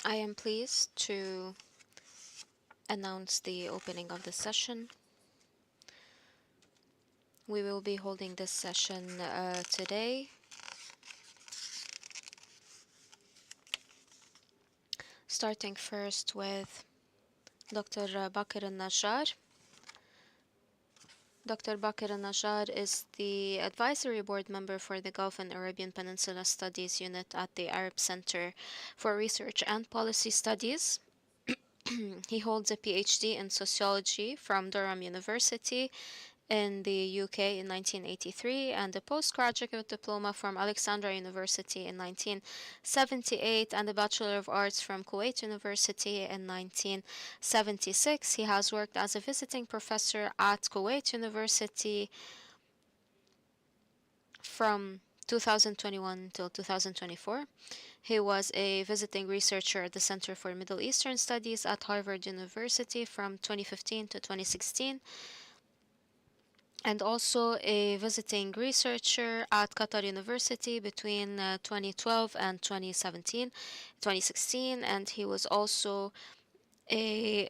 I am pleased to announce the opening of the session. We will be holding this session today, starting first with Dr. Bakr al-Najjar. Dr. Bakr al-Najjar is the advisory board member for the Gulf and Arabian Peninsula Studies Unit at the Arab Center for Research and Policy Studies. He holds a PhD in sociology from Durham University in the UK in 1983 and a postgraduate diploma from Alexandria University in 1978 and a Bachelor of Arts from Kuwait University in 1976. He has worked as a visiting professor at Kuwait University from 2021 till 2024. He was a visiting researcher at the Center for Middle Eastern Studies at Harvard University from 2015 to 2016, and also a visiting researcher at Qatar University between 2012 and 2016, and he was also a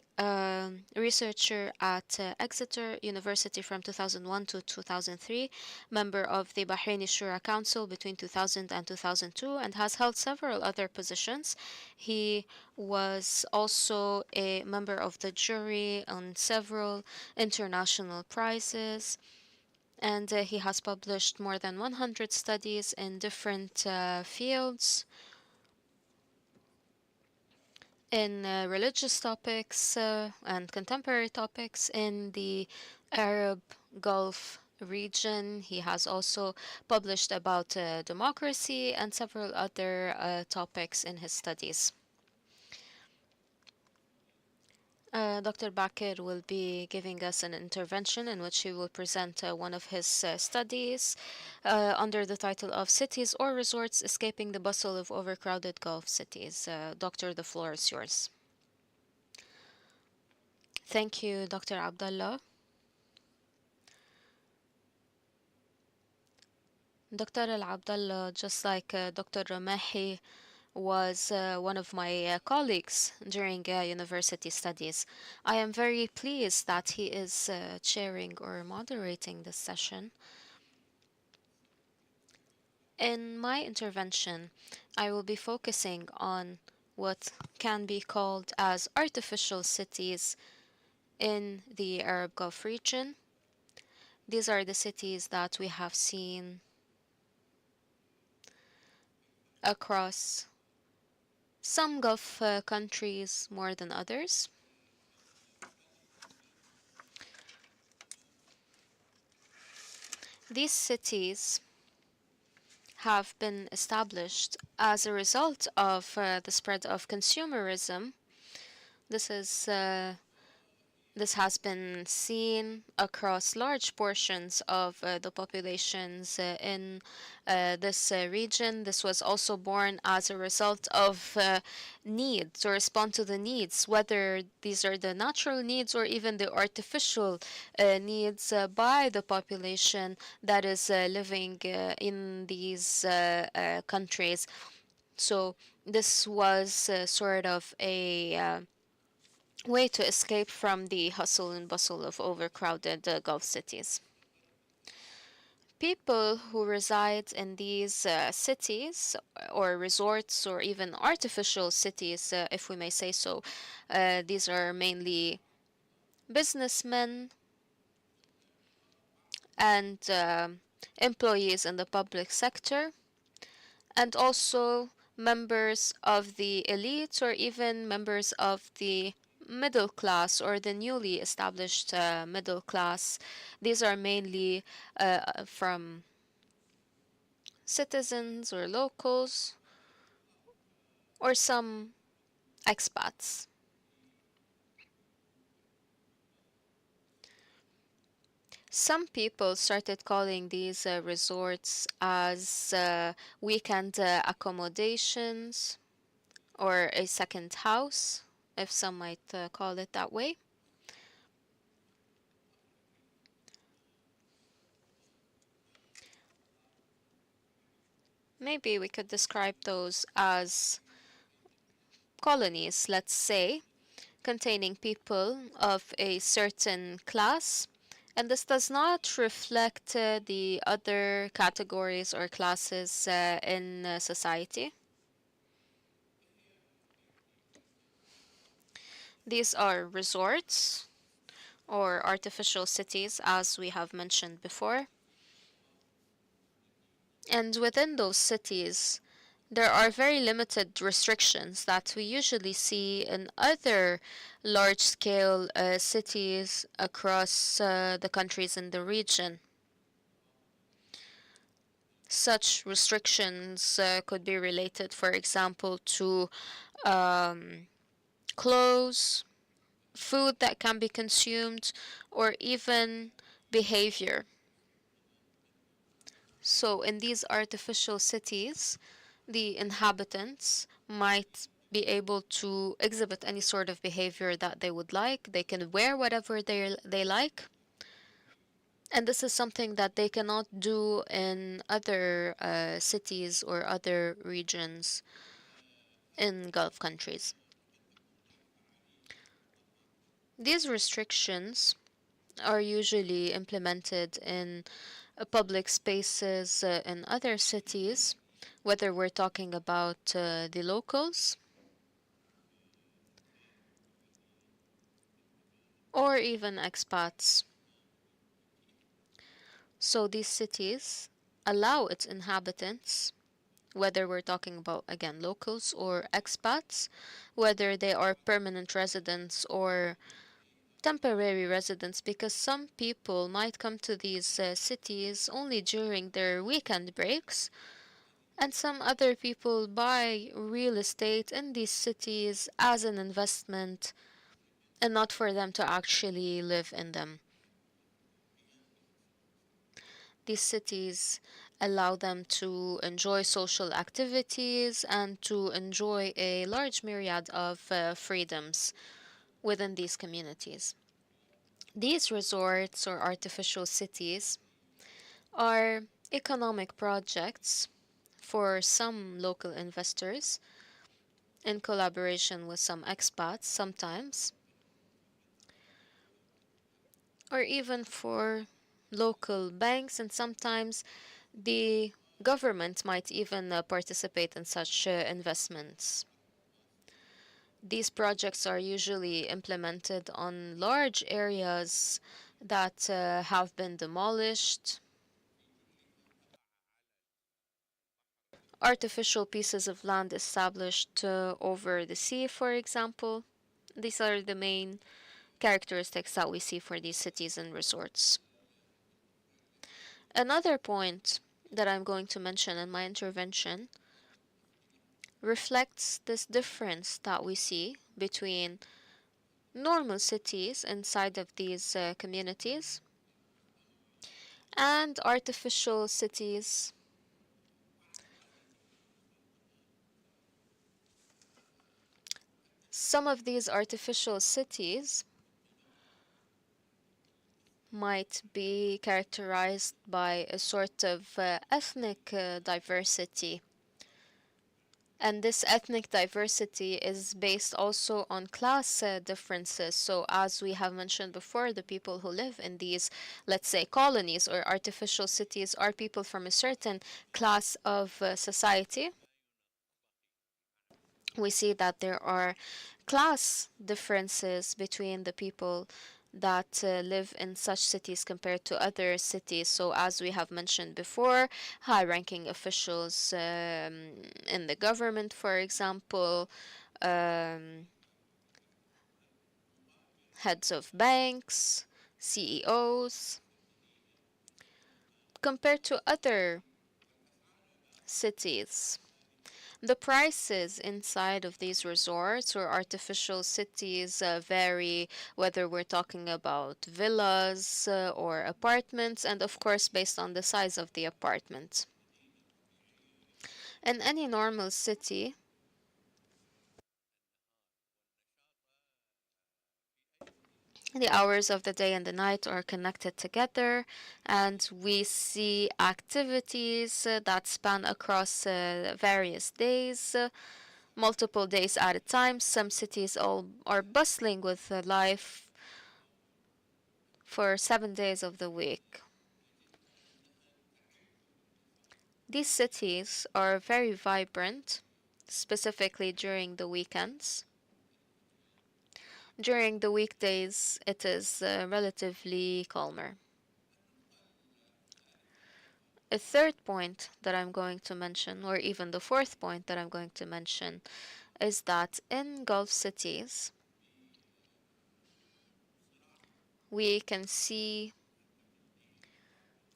researcher at Exeter University from 2001 to 2003, member of the Bahraini Shura Council between 2000 and 2002, and has held several other positions. He was also a member of the jury on several international prizes, and he has published more than 100 studies in different fields in religious topics and contemporary topics in the Arab Gulf region. He has also published about democracy and several other topics in his studies. Dr. Bakr will be giving us an intervention in which he will present one of his studies under the title of Cities or Resorts Escaping the Bustle of Overcrowded Gulf Cities. Doctor, the floor is yours. Thank you, Dr. Abdullah. Dr. Al Abdullah, just like Dr. Ramahi, was one of my colleagues during university studies. I am very pleased that he is chairing or moderating this session. In my intervention, I will be focusing on what can be called as artificial cities in the Arab Gulf region. These are the cities that we have seen across some Gulf countries more than others. These cities have been established as a result of the spread of consumerism. This is This has been seen across large portions of the populations in this region. This was also born as a result of need to respond to the needs, whether these are the natural needs or even the artificial needs by the population that is living in these countries. So this was sort of a way to escape from the hustle and bustle of overcrowded Gulf cities. People who reside in these cities or resorts or even artificial cities, if we may say so, these are mainly businessmen and employees in the public sector, and also members of the elite or even members of the middle class or the newly established middle class. These are mainly from citizens or locals or some expats. Some people started calling these resorts as weekend accommodations or a second house, if some might call it that way. Maybe we could describe those as colonies, let's say, containing people of a certain class, and this does not reflect the other categories or classes in society. These are resorts or artificial cities, as we have mentioned before. And within those cities, there are very limited restrictions that we usually see in other large scale cities across the countries in the region. Such restrictions could be related, for example, to um, clothes, food that can be consumed, or even behavior. So, in these artificial cities, the inhabitants might be able to exhibit any sort of behavior that they would like. They can wear whatever they like. And this is something that they cannot do in other cities or other regions in Gulf countries. These restrictions are usually implemented in public spaces in other cities, whether we're talking about the locals or even expats. So these cities allow its inhabitants, whether we're talking about, again, locals or expats, whether they are permanent residents or temporary residents, because some people might come to these cities only during their weekend breaks, and some other people buy real estate in these cities as an investment and not for them to actually live in them. These cities allow them to enjoy social activities and to enjoy a large myriad of freedoms within these communities. These resorts or artificial cities are economic projects for some local investors in collaboration with some expats sometimes, or even for local banks, and sometimes the government might even participate in such investments. These projects are usually implemented on large areas that have been demolished, artificial pieces of land established over the sea, for example. These are the main characteristics that we see for these cities and resorts. Another point that I'm going to mention in my intervention reflects this difference that we see between normal cities inside of these communities and artificial cities. Some of these artificial cities might be characterized by a sort of ethnic diversity. And this ethnic diversity is based also on class differences. So, as we have mentioned before, the people who live in these, let's say, colonies or artificial cities are people from a certain class of society. We see that there are class differences between the people that live in such cities compared to other cities. So, as we have mentioned before, high ranking officials in the government, for example, um, heads of banks, CEOs, compared to other cities. The prices inside of these resorts or artificial cities vary, whether we're talking about villas or apartments, and of course, based on the size of the apartment. In any normal city, the hours of the day and the night are connected together, and we see activities that span across various days. multiple days at a time. Some cities all are bustling with life for 7 days of the week. These cities are very vibrant, specifically during the weekends. During the weekdays, it is relatively calmer. A third point that I'm going to mention, or even the fourth point that I'm going to mention, is that in Gulf cities, we can see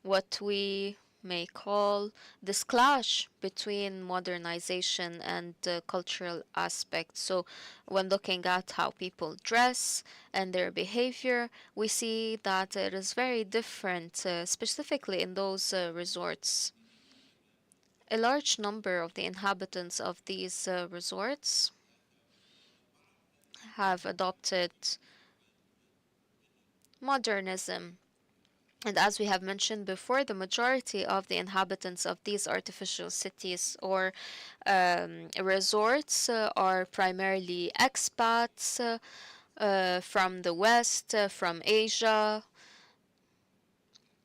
what we may call this clash between modernization and cultural aspects. So, when looking at how people dress and their behavior, we see that it is very different, specifically in those resorts. A large number of the inhabitants of these resorts have adopted modernism. And as we have mentioned before, the majority of the inhabitants of these artificial cities or resorts are primarily expats from the West, from Asia.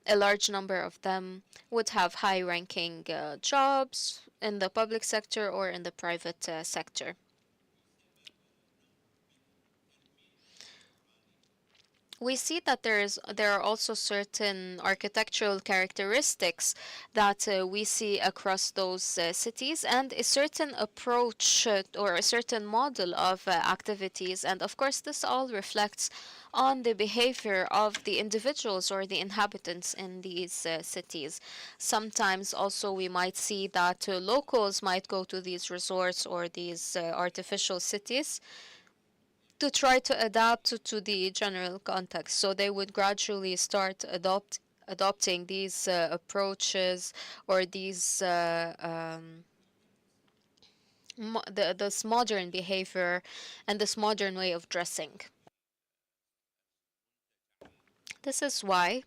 A large number of them would have high ranking jobs in the public sector or in the private sector. We see that there are also certain architectural characteristics that we see across those cities, and a certain approach or a certain model of activities. And of course, this all reflects on the behavior of the individuals or the inhabitants in these cities. Sometimes also we might see that locals might go to these resorts or these artificial cities to try to adapt to the general context. So they would gradually start adopting these approaches or these this modern behavior and this modern way of dressing. This is why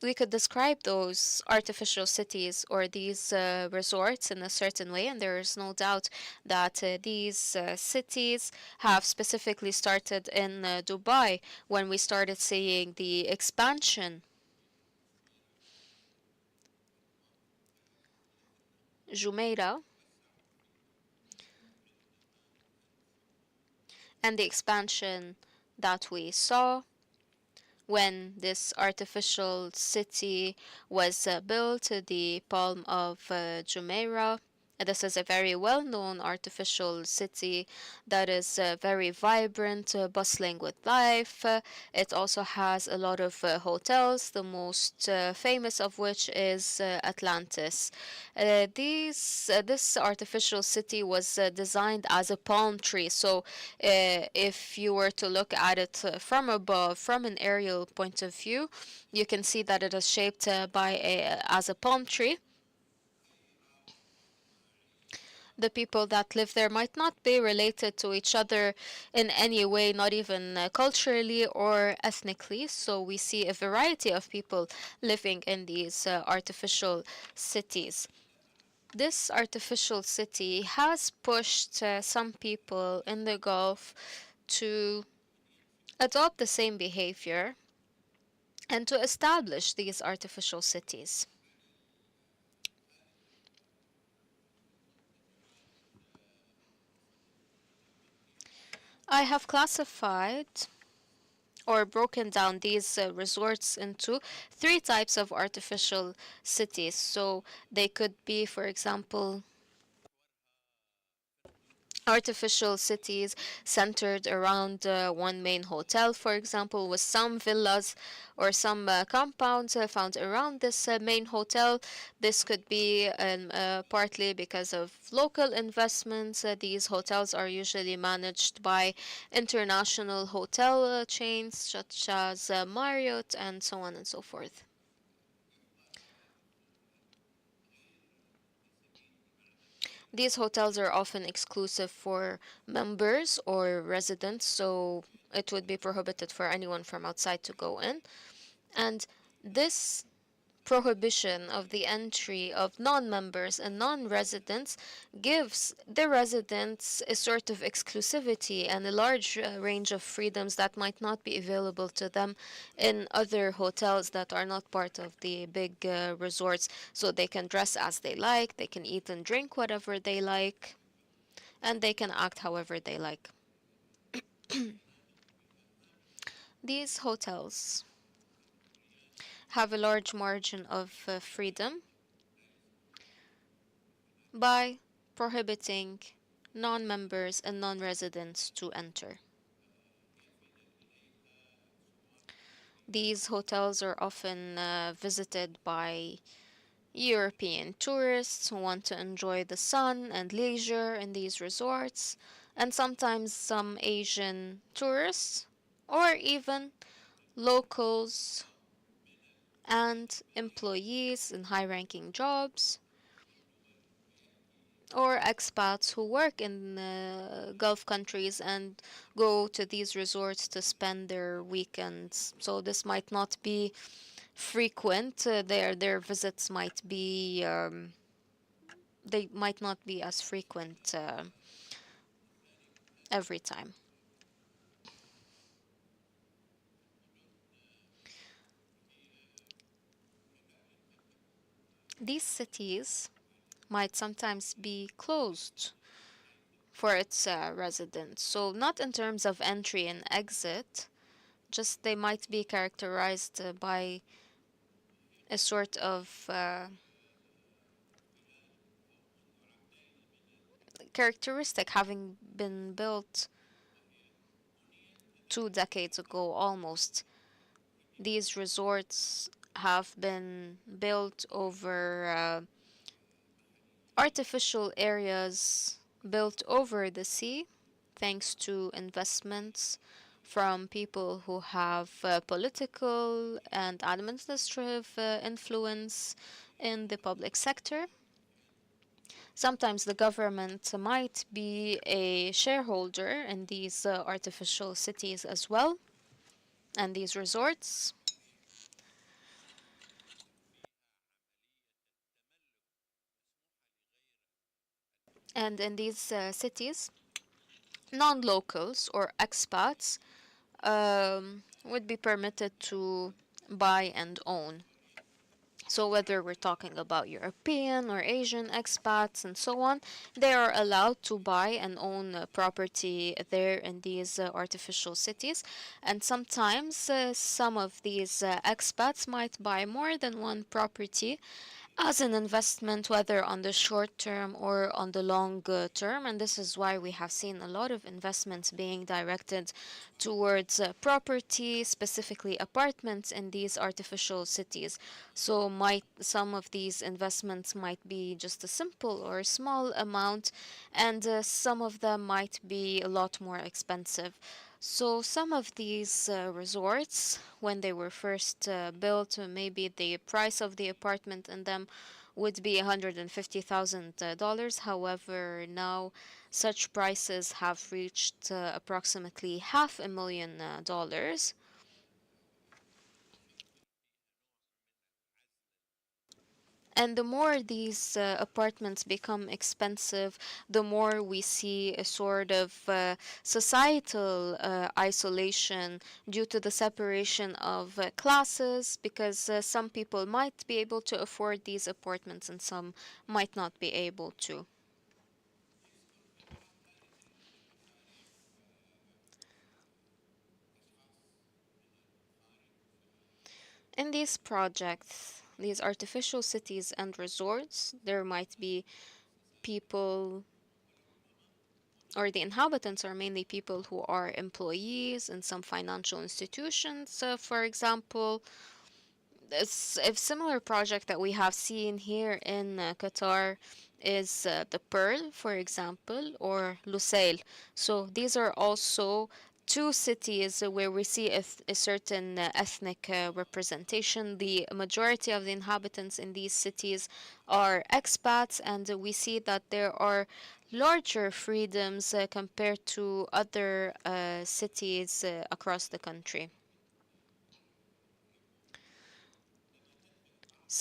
we could describe those artificial cities or these resorts in a certain way, and there is no doubt that these cities have specifically started in Dubai when we started seeing the expansion, Jumeirah, and the expansion that we saw when this artificial city was built, the Palm of Jumeirah. This is a very well known artificial city that is very vibrant, bustling with life. It also has a lot of hotels, the most famous of which is Atlantis. This artificial city was designed as a palm tree. So, if you were to look at it from above, from an aerial point of view, you can see that it is shaped as a palm tree. The people that live there might not be related to each other in any way, not even culturally or ethnically. So we see a variety of people living in these artificial cities. This artificial city has pushed some people in the Gulf to adopt the same behavior and to establish these artificial cities. I have classified or broken down these resorts into three types of artificial cities. So they could be, for example, artificial cities centered around one main hotel, for example, with some villas or some compounds found around this main hotel. This could be partly because of local investments. These hotels are usually managed by international hotel chains such as Marriott and so on and so forth. These hotels are often exclusive for members or residents, so it would be prohibited for anyone from outside to go in. And this prohibition of the entry of non members and non residents gives the residents a sort of exclusivity and a large range of freedoms that might not be available to them in other hotels that are not part of the big resorts. So they can dress as they like, they can eat and drink whatever they like, and they can act however they like. These hotels have a large margin of freedom by prohibiting non members and non residents to enter. These hotels are often visited by European tourists who want to enjoy the sun and leisure in these resorts, and sometimes some Asian tourists, or even locals and employees in high ranking jobs, or expats who work in Gulf countries and go to these resorts to spend their weekends. So this might not be frequent. Their visits might be they might not be as frequent every time. These cities might sometimes be closed for its residents. So not in terms of entry and exit, just they might be characterized by a sort of characteristic having been built 2 decades ago almost. These resorts have been built over artificial areas built over the sea thanks to investments from people who have political and administrative influence in the public sector. Sometimes the government might be a shareholder in these artificial cities as well and these resorts. And in these cities, non locals or expats would be permitted to buy and own. So, whether we're talking about European or Asian expats and so on, they are allowed to buy and own property there in these artificial cities. And sometimes some of these expats might buy more than one property as an investment, whether on the short term or on the long term. And this is why we have seen a lot of investments being directed towards property, specifically apartments in these artificial cities. So, might some of these investments might be just a simple or a small amount, and some of them might be a lot more expensive. So some of these resorts, when they were first built, maybe the price of the apartment in them would be $150,000. However, now such prices have reached approximately $500,000. And the more these apartments become expensive, the more we see a sort of societal isolation due to the separation of classes, because some people might be able to afford these apartments and some might not be able to. In these projects, these artificial cities and resorts, there might be people, or the inhabitants are mainly people who are employees in some financial institutions. For example, a similar project that we have seen here in Qatar is the Pearl, for example, or Lusail. So these are also two cities where we see a certain ethnic representation. The majority of the inhabitants in these cities are expats, and we see that there are larger freedoms compared to other cities across the country.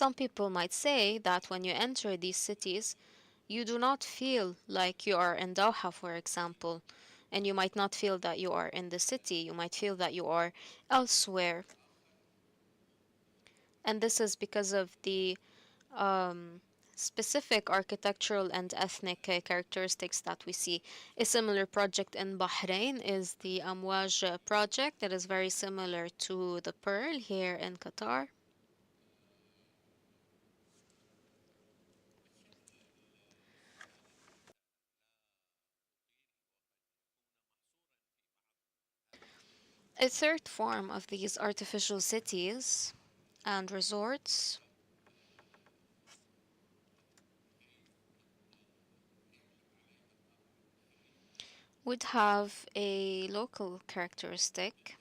Some people might say that when you enter these cities, you do not feel like you are in Doha, for example, and you might not feel that you are in the city. You might feel that you are elsewhere. And this is because of the um, specific architectural and ethnic characteristics that we see. A similar project in Bahrain is the Amwaj project that is very similar to the Pearl here in Qatar. A third form of these artificial cities and resorts would have a local characteristic.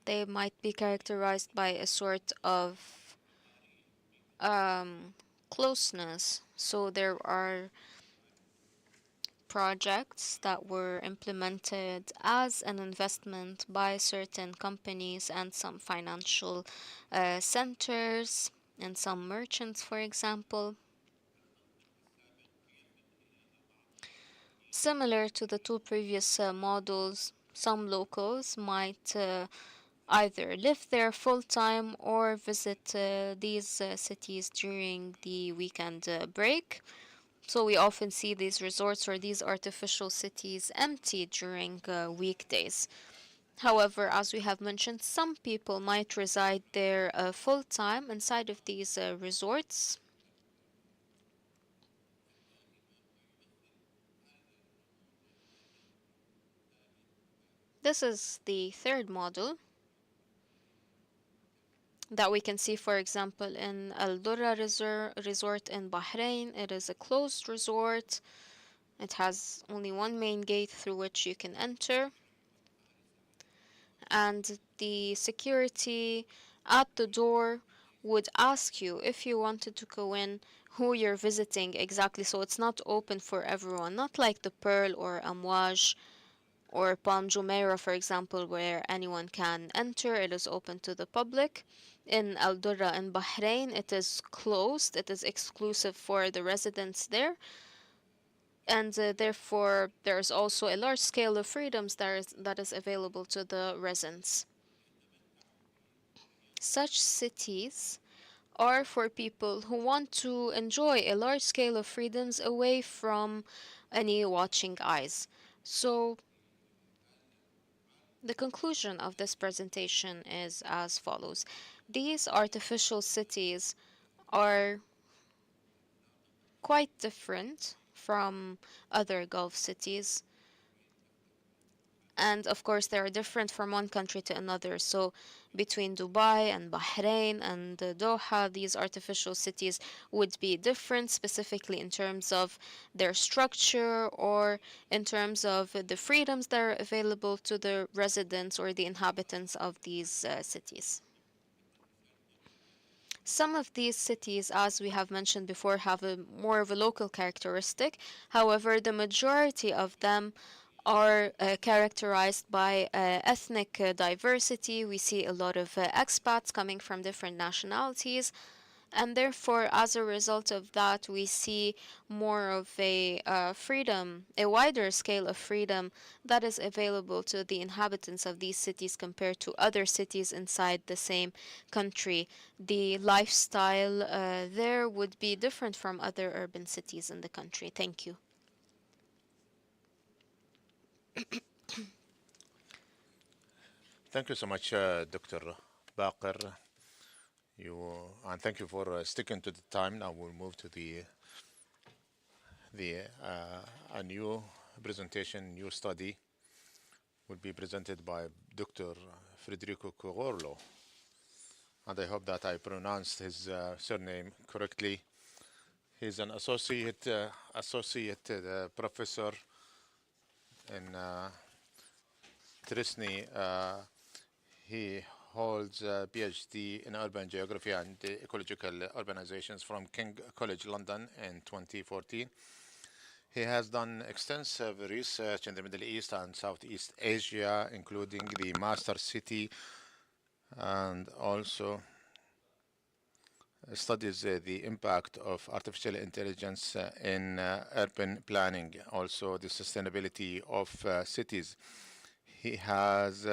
They might be characterized by a sort of um, closeness. So there are projects that were implemented as an investment by certain companies and some financial centers and some merchants, for example. Similar to the two previous models, some locals might either live there full time or visit these cities during the weekend break. So we often see these resorts or these artificial cities empty during weekdays. However, as we have mentioned, some people might reside there full time inside of these resorts. This is the third model that we can see, for example, in Al Durra Resort in Bahrain. It is a closed resort. It has only one main gate through which you can enter, and the security at the door would ask you if you wanted to go in, who you're visiting exactly. So it's not open for everyone, not like the Pearl or Amwaj or Palm Jumeirah, for example, where anyone can enter. It is open to the public. In Al Durra in Bahrain, it is closed. It is exclusive for the residents there. And therefore, there's also a large scale of freedoms that is available to the residents. Such cities are for people who want to enjoy a large scale of freedoms away from any watching eyes. So, the conclusion of this presentation is as follows. These artificial cities are quite different from other Gulf cities. And of course, they are different from one country to another. So, between Dubai and Bahrain and Doha, these artificial cities would be different, specifically in terms of their structure or in terms of the freedoms that are available to the residents or the inhabitants of these cities. Some of these cities, as we have mentioned before, have a more of a local characteristic. However, the majority of them are characterized by ethnic diversity. We see a lot of expats coming from different nationalities, and therefore, as a result of that, we see more of a freedom, a wider scale of freedom that is available to the inhabitants of these cities compared to other cities inside the same country. The lifestyle there would be different from other urban cities in the country. Thank you. Thank you so much, Dr. Baqir. And thank you for sticking to the time. Now we'll move to the a new presentation, new study will be presented by Dr. Federico Corlo, and I hope that I pronounced his surname correctly. He's an associate professor in Trisni. He holds a PhD in urban geography and ecological urbanizations from King College London in 2014. He has done extensive research in the Middle East and Southeast Asia, including the master city and also studies the impact of artificial intelligence in urban planning, also the sustainability of cities. He has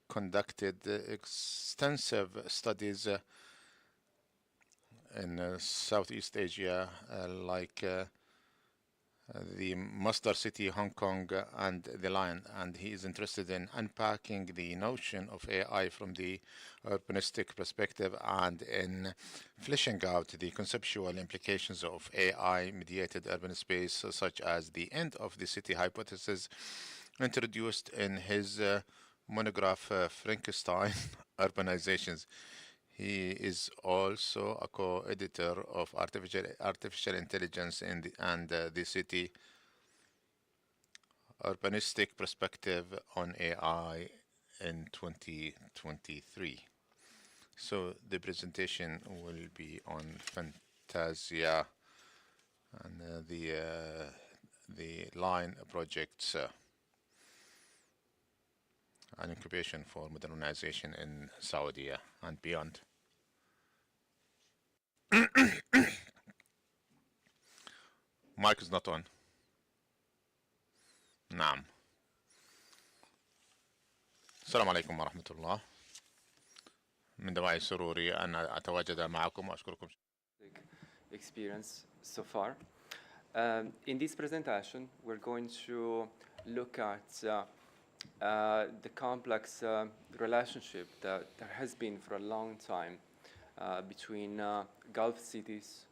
conducted extensive studies in Southeast Asia, like the Master City, Hong Kong, and the Lion, and he is interested in unpacking the notion of AI from the urbanistic perspective and in fleshing out the conceptual implications of AI-mediated urban space, such as the end of the city hypothesis introduced in his monograph Frankenstein Urbanizations. He is also a co-editor of artificial intelligence in the city urbanistic perspective on AI in 2023. So the presentation will be on Fantasia and the line projects and incubation for modernization in Saudi and beyond. Mic is not on. نعم. السلام عليكم ورحمة الله. من دواعي سروري أن أتواجد معكم وأشكركم. Experience so far. In this presentation, we're going to look at the complex relationship that there has been for a long time between Gulf cities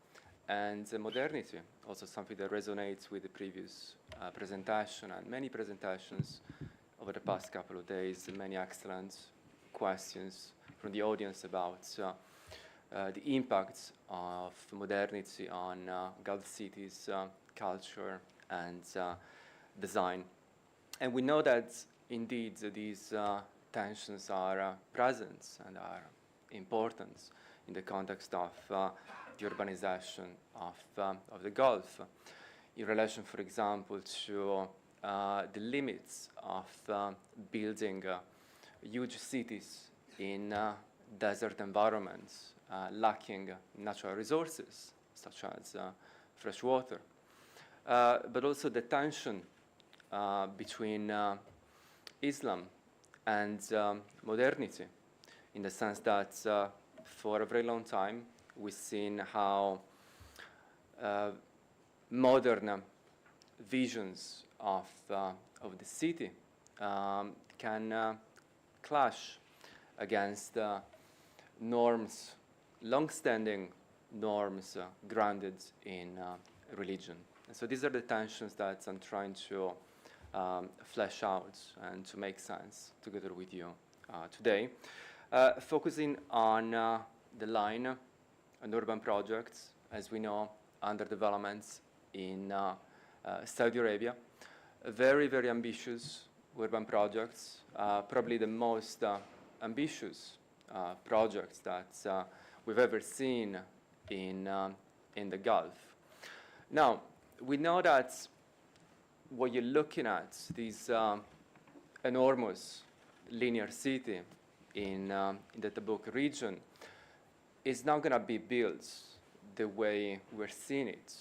and modernity, also something that resonates with the previous presentation and many presentations over the past couple of days, and many excellent questions from the audience about the impact of modernity on Gulf cities, culture, and design. And we know that indeed these tensions are present and are important in the context of the urbanization of the Gulf, in relation, for example, to the limits of building huge cities in desert environments, lacking natural resources such as fresh water, but also the tension between Islam and modernity, in the sense that for a very long time we've seen how modern visions of the city can clash against norms, long-standing norms grounded in religion. And so these are the tensions that I'm trying to flesh out and to make sense together with you today, focusing on the line and urban projects, as we know, under development in Saudi Arabia. Very, very ambitious urban projects, probably the most ambitious projects that we've ever seen in the Gulf. Now, we know that what you're looking at, this enormous linear city in the Tabuk region, is not going to be built the way we're seeing it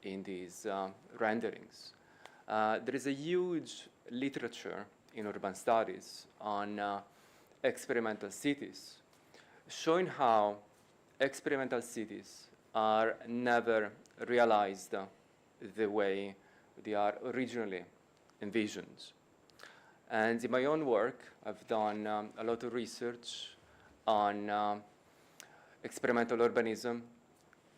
in these renderings. There is a huge literature in urban studies on experimental cities, showing how experimental cities are never realized the way they are originally envisioned. And in my own work, I've done a lot of research on experimental urbanism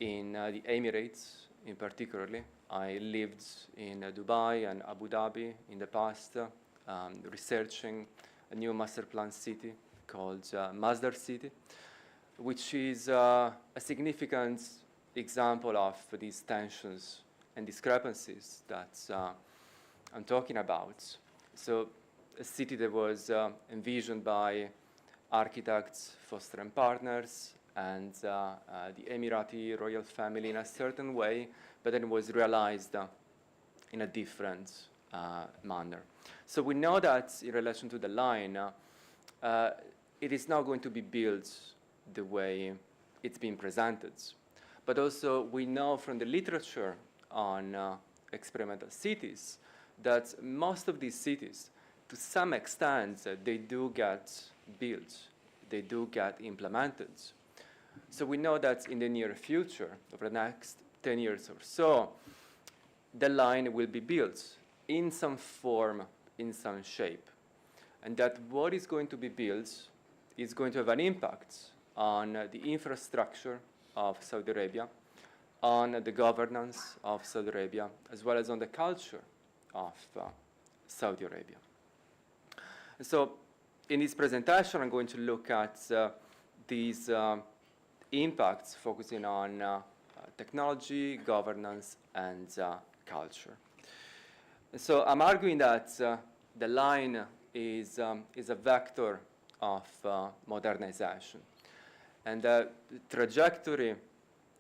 in the Emirates, in particularly. I lived in Dubai and Abu Dhabi in the past, researching a new master plan city called Masdar City, which is a significant example of these tensions and discrepancies that I'm talking about. So a city that was envisioned by architects, Foster and Partners, and the Emirati royal family in a certain way, but then was realized in a different manner. So we know that in relation to the line, it is not going to be built the way it's been presented. But also, we know from the literature on experimental cities that most of these cities, to some extent, they do get built, they do get implemented. So we know that in the near future, over the next 10 years or so, the line will be built in some form, in some shape. And that what is going to be built is going to have an impact on the infrastructure of Saudi Arabia, on the governance of Saudi Arabia, as well as on the culture of Saudi Arabia. And so in this presentation, I'm going to look at these impacts, focusing on technology, governance, and culture. And so I'm arguing that the line is a vector of modernization. And the trajectory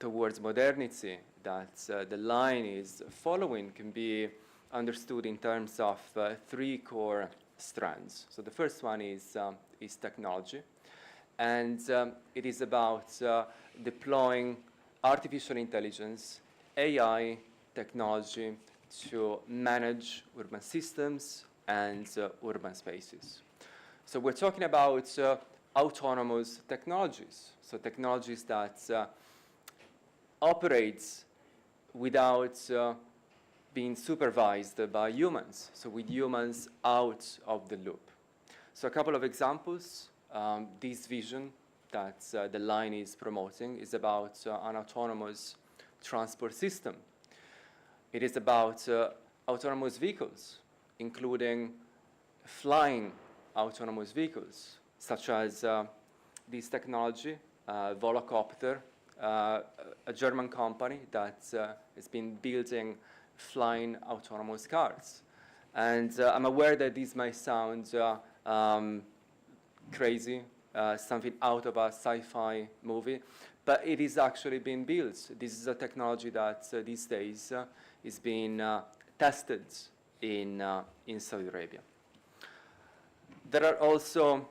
towards modernity that the line is following can be understood in terms of three core strands. So the first one is technology. And it is about deploying artificial intelligence, AI technology to manage urban systems and urban spaces. So we're talking about autonomous technologies, so technologies that operate without being supervised by humans, so with humans out of the loop. So a couple of examples. This vision that the line is promoting is about an autonomous transport system. It is about autonomous vehicles, including flying autonomous vehicles, such as this technology, Volocopter, a German company that has been building flying autonomous cars. And I'm aware that this might sound crazy, something out of a sci-fi movie, but it is actually being built. This is a technology that these days is being tested in Saudi Arabia. There are also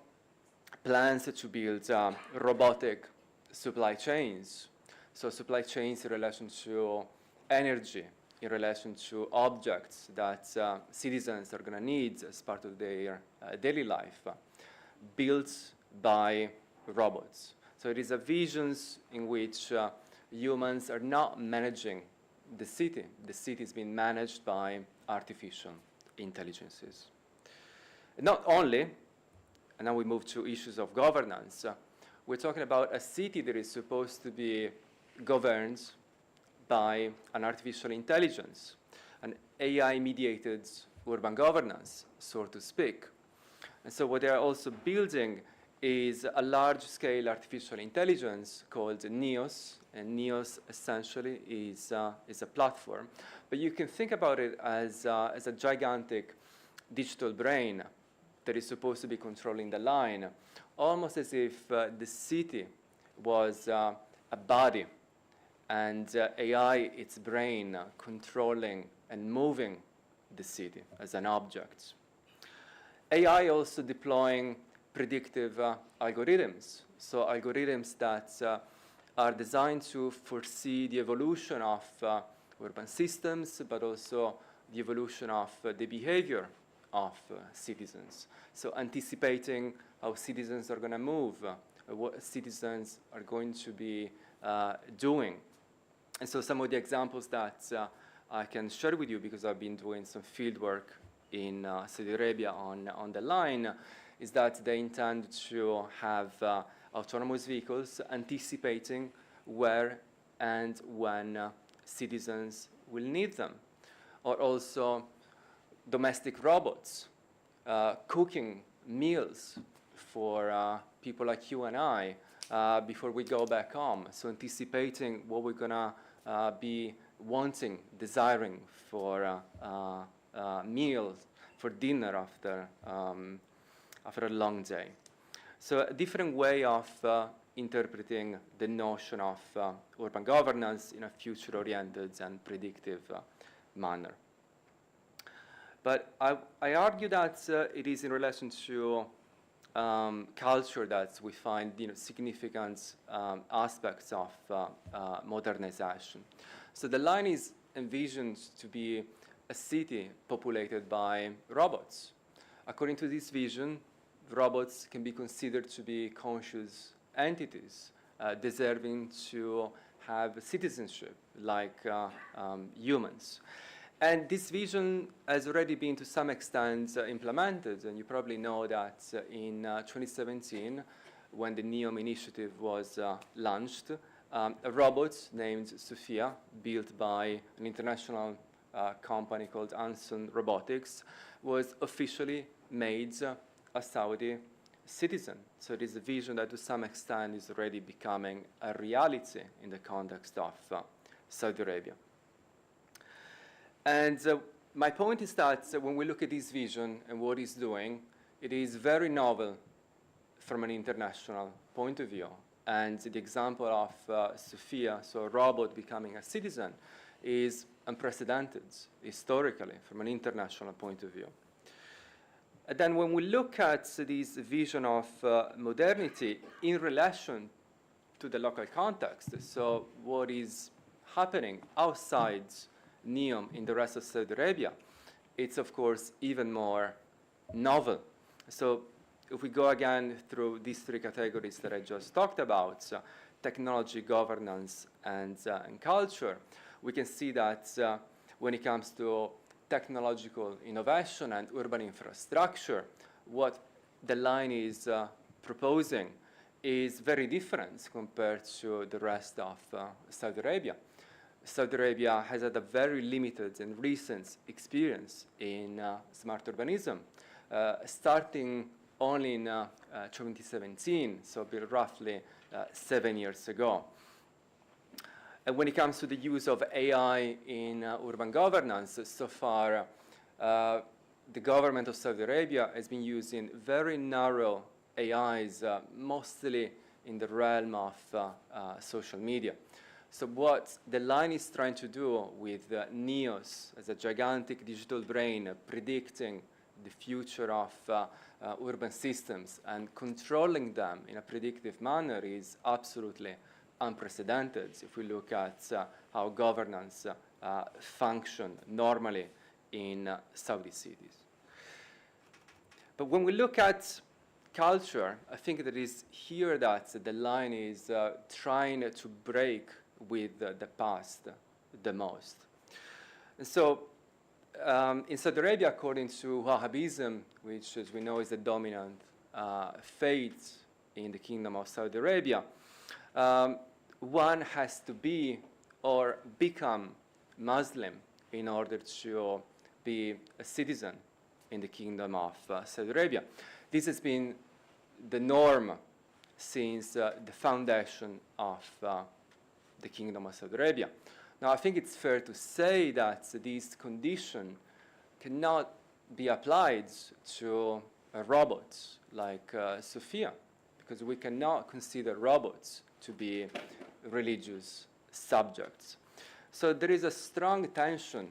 plans to build robotic supply chains. So supply chains in relation to energy, in relation to objects that citizens are going to need as part of their daily life, built by robots. So it is a vision in which humans are not managing the city. The city is being managed by artificial intelligences. Not only, and now we move to issues of governance, we're talking about a city that is supposed to be governed by an artificial intelligence, an AI-mediated urban governance, so to speak. And so what they are also building is a large-scale artificial intelligence called NEOS, and NEOS essentially is a platform. But you can think about it as a gigantic digital brain that is supposed to be controlling the line, almost as if the city was a body, and AI, its brain, controlling and moving the city as an object. AI also deploying predictive algorithms, so algorithms that are designed to foresee the evolution of urban systems, but also the evolution of the behavior of citizens. So anticipating how citizens are going to move, what citizens are going to be doing. And so some of the examples that I can share with you, because I've been doing some field work in Saudi Arabia on the line, is that they intend to have autonomous vehicles anticipating where and when citizens will need them. Or also domestic robots cooking meals for people like you and I before we go back home. So anticipating what we're going to be wanting, desiring for meals, for dinner after a long day. So a different way of interpreting the notion of urban governance in a future-oriented and predictive manner. But I argue that it is in relation to culture that we find significant aspects of modernization. So the line is envisioned to be a city populated by robots. According to this vision, robots can be considered to be conscious entities, deserving to have citizenship like humans. And this vision has already been to some extent implemented, and you probably know that in 2017, when the NEOM initiative was launched, a robot named Sophia, built by an international company called Anson Robotics, was officially made a Saudi citizen. So it is a vision that to some extent is already becoming a reality in the context of Saudi Arabia. And my point is that when we look at this vision and what it's doing, it is very novel from an international point of view. And the example of Sophia, so a robot becoming a citizen, is unprecedented historically from an international point of view. And then when we look at this vision of modernity in relation to the local context, so what is happening outside NEOM in the rest of Saudi Arabia, it's of course even more novel. So if we go again through these three categories that I just talked about, technology, governance, and culture, we can see that when it comes to technological innovation and urban infrastructure, what the line is proposing is very different compared to the rest of Saudi Arabia. Saudi Arabia has had a very limited and recent experience in smart urbanism, starting only in 2017, so roughly 7 years ago. And when it comes to the use of AI in urban governance, so far the government of Saudi Arabia has been using very narrow AIs, mostly in the realm of social media. So what the line is trying to do with NEOS as a gigantic digital brain predicting the future of urban systems and controlling them in a predictive manner is absolutely unprecedented if we look at how governance function normally in Saudi cities. But when we look at culture, I think that is here that the line is trying to break with the past the most. And so in Saudi Arabia, according to Wahhabism, which as we know is the dominant faith in the Kingdom of Saudi Arabia, one has to be or become Muslim in order to be a citizen in the Kingdom of Saudi Arabia. This has been the norm since the foundation of the Kingdom of Saudi Arabia. Now, I think it's fair to say that this condition cannot be applied to robots like Sophia, because we cannot consider robots to be religious subjects. So there is a strong tension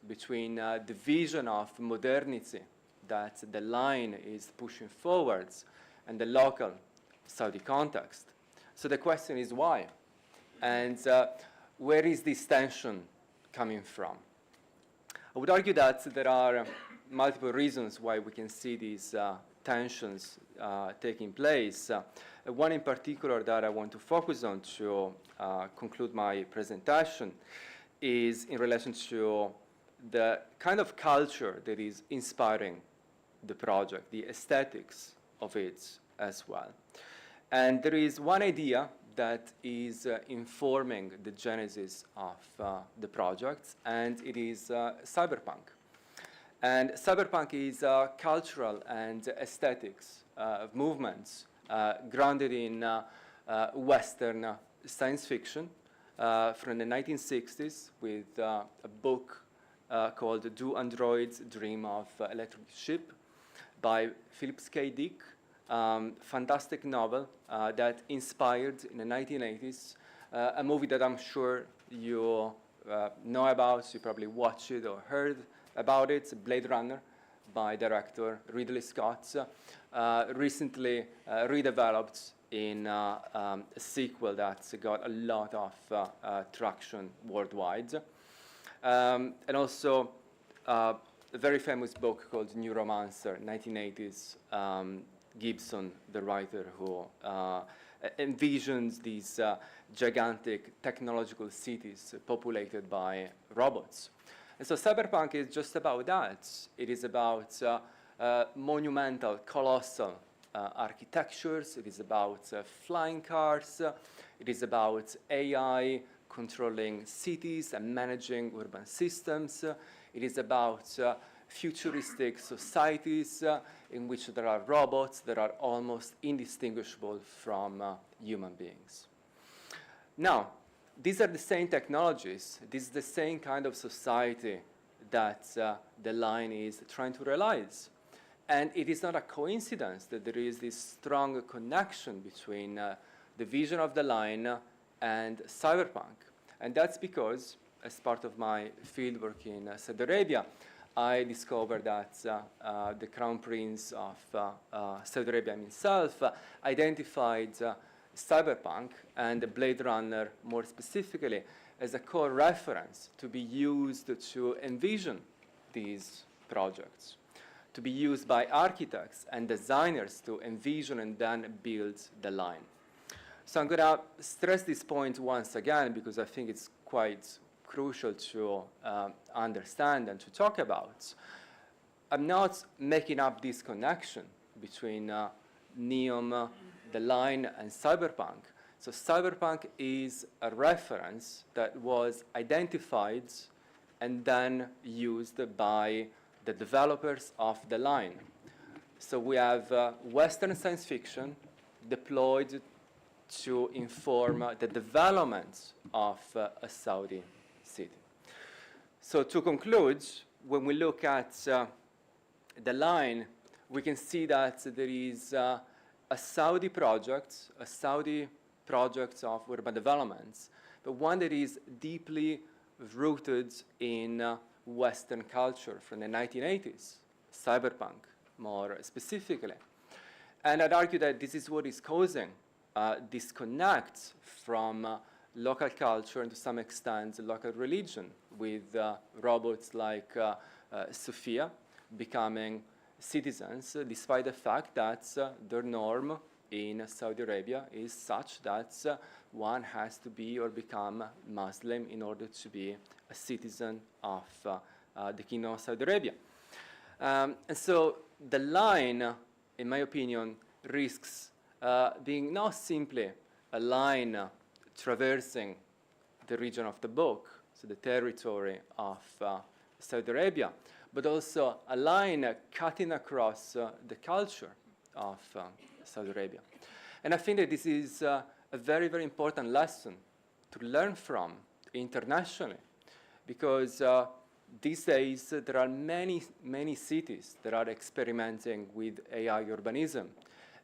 between the vision of modernity that the line is pushing forwards and the local Saudi context. So the question is why? And where is this tension coming from? I would argue that there are multiple reasons why we can see these tensions taking place. One in particular that I want to focus on to conclude my presentation is in relation to the kind of culture that is inspiring the project, the aesthetics of it as well. And there is one idea that is informing the genesis of the project, and it is cyberpunk. And cyberpunk is cultural and aesthetics movements grounded in Western science fiction from the 1960s with a book called Do Androids Dream of Electric Sheep by Philip K. Dick. Fantastic novel that inspired in the 1980s a movie that I'm sure you know about, you probably watched it or heard about it, Blade Runner by director Ridley Scott, recently redeveloped in a sequel that's got a lot of traction worldwide. And also a very famous book called Neuromancer, 1980s. Gibson, the writer who envisions these gigantic technological cities populated by robots. And so cyberpunk is just about that. It is about monumental, colossal architectures. It is about flying cars. It is about AI controlling cities and managing urban systems. It is about futuristic societies in which there are robots that are almost indistinguishable from human beings. Now, these are the same technologies. This is the same kind of society that the line is trying to realize. And it is not a coincidence that there is this strong connection between the vision of the line and cyberpunk. And that's because, as part of my fieldwork in Saudi Arabia, I discovered that the Crown Prince of Saudi Arabia himself identified cyberpunk and Blade Runner more specifically as a core reference to be used to envision these projects, to be used by architects and designers to envision and then build the line. So I'm going to stress this point once again because I think it's quite crucial to understand and to talk about. I'm not making up this connection between NEOM, the line, and cyberpunk. So cyberpunk is a reference that was identified and then used by the developers of the line. So we have Western science fiction deployed to inform the development of a Saudi city. So to conclude, when we look at the line, we can see that there is a Saudi project of urban developments, but one that is deeply rooted in Western culture from the 1980s, cyberpunk more specifically. And I'd argue that this is what is causing disconnect from local culture and to some extent local religion, with robots like Sophia becoming citizens, despite the fact that their norm in Saudi Arabia is such that one has to be or become Muslim in order to be a citizen of the Kingdom of Saudi Arabia. And so the line, in my opinion, risks being not simply a line traversing the region of the book, so the territory of Saudi Arabia, but also a line cutting across the culture of Saudi Arabia. And I think that this is a very, very important lesson to learn from internationally, because these days there are many, many cities that are experimenting with AI urbanism.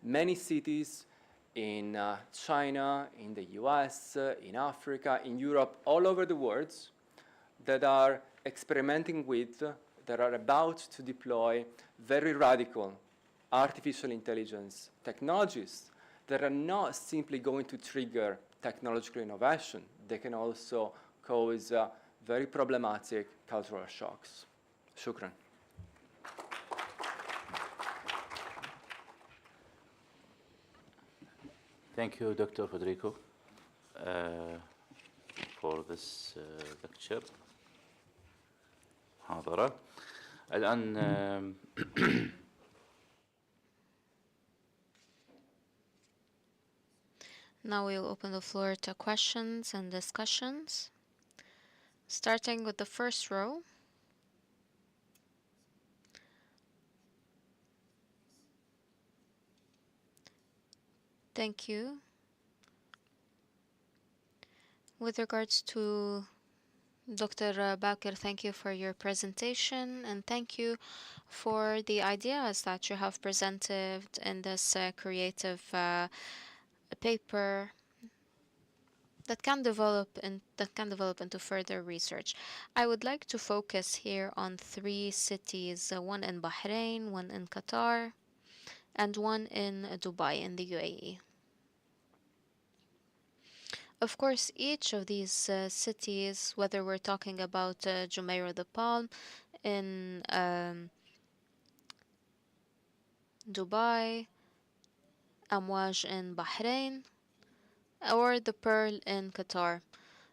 Many cities in China, in the US, in Africa, in Europe, all over the world that are experimenting with, that are about to deploy very radical artificial intelligence technologies that are not simply going to trigger technological innovation. They can also cause very problematic cultural shocks. Shukran. Thank you, Dr. Federico, for this lecture. محاضرة. الآن Now we'll open the floor to questions and discussions, starting with the first row. Thank you. With regards to Dr. Bakir, thank you for your presentation, and thank you for the ideas that you have presented in this creative paper. that can develop into further research. I would like to focus here on three cities, one in Bahrain, one in Qatar, and one in Dubai in the UAE. Of course, each of these cities, whether we're talking about Jumeirah the Palm in Dubai, Amwaj in Bahrain, or the Pearl in Qatar.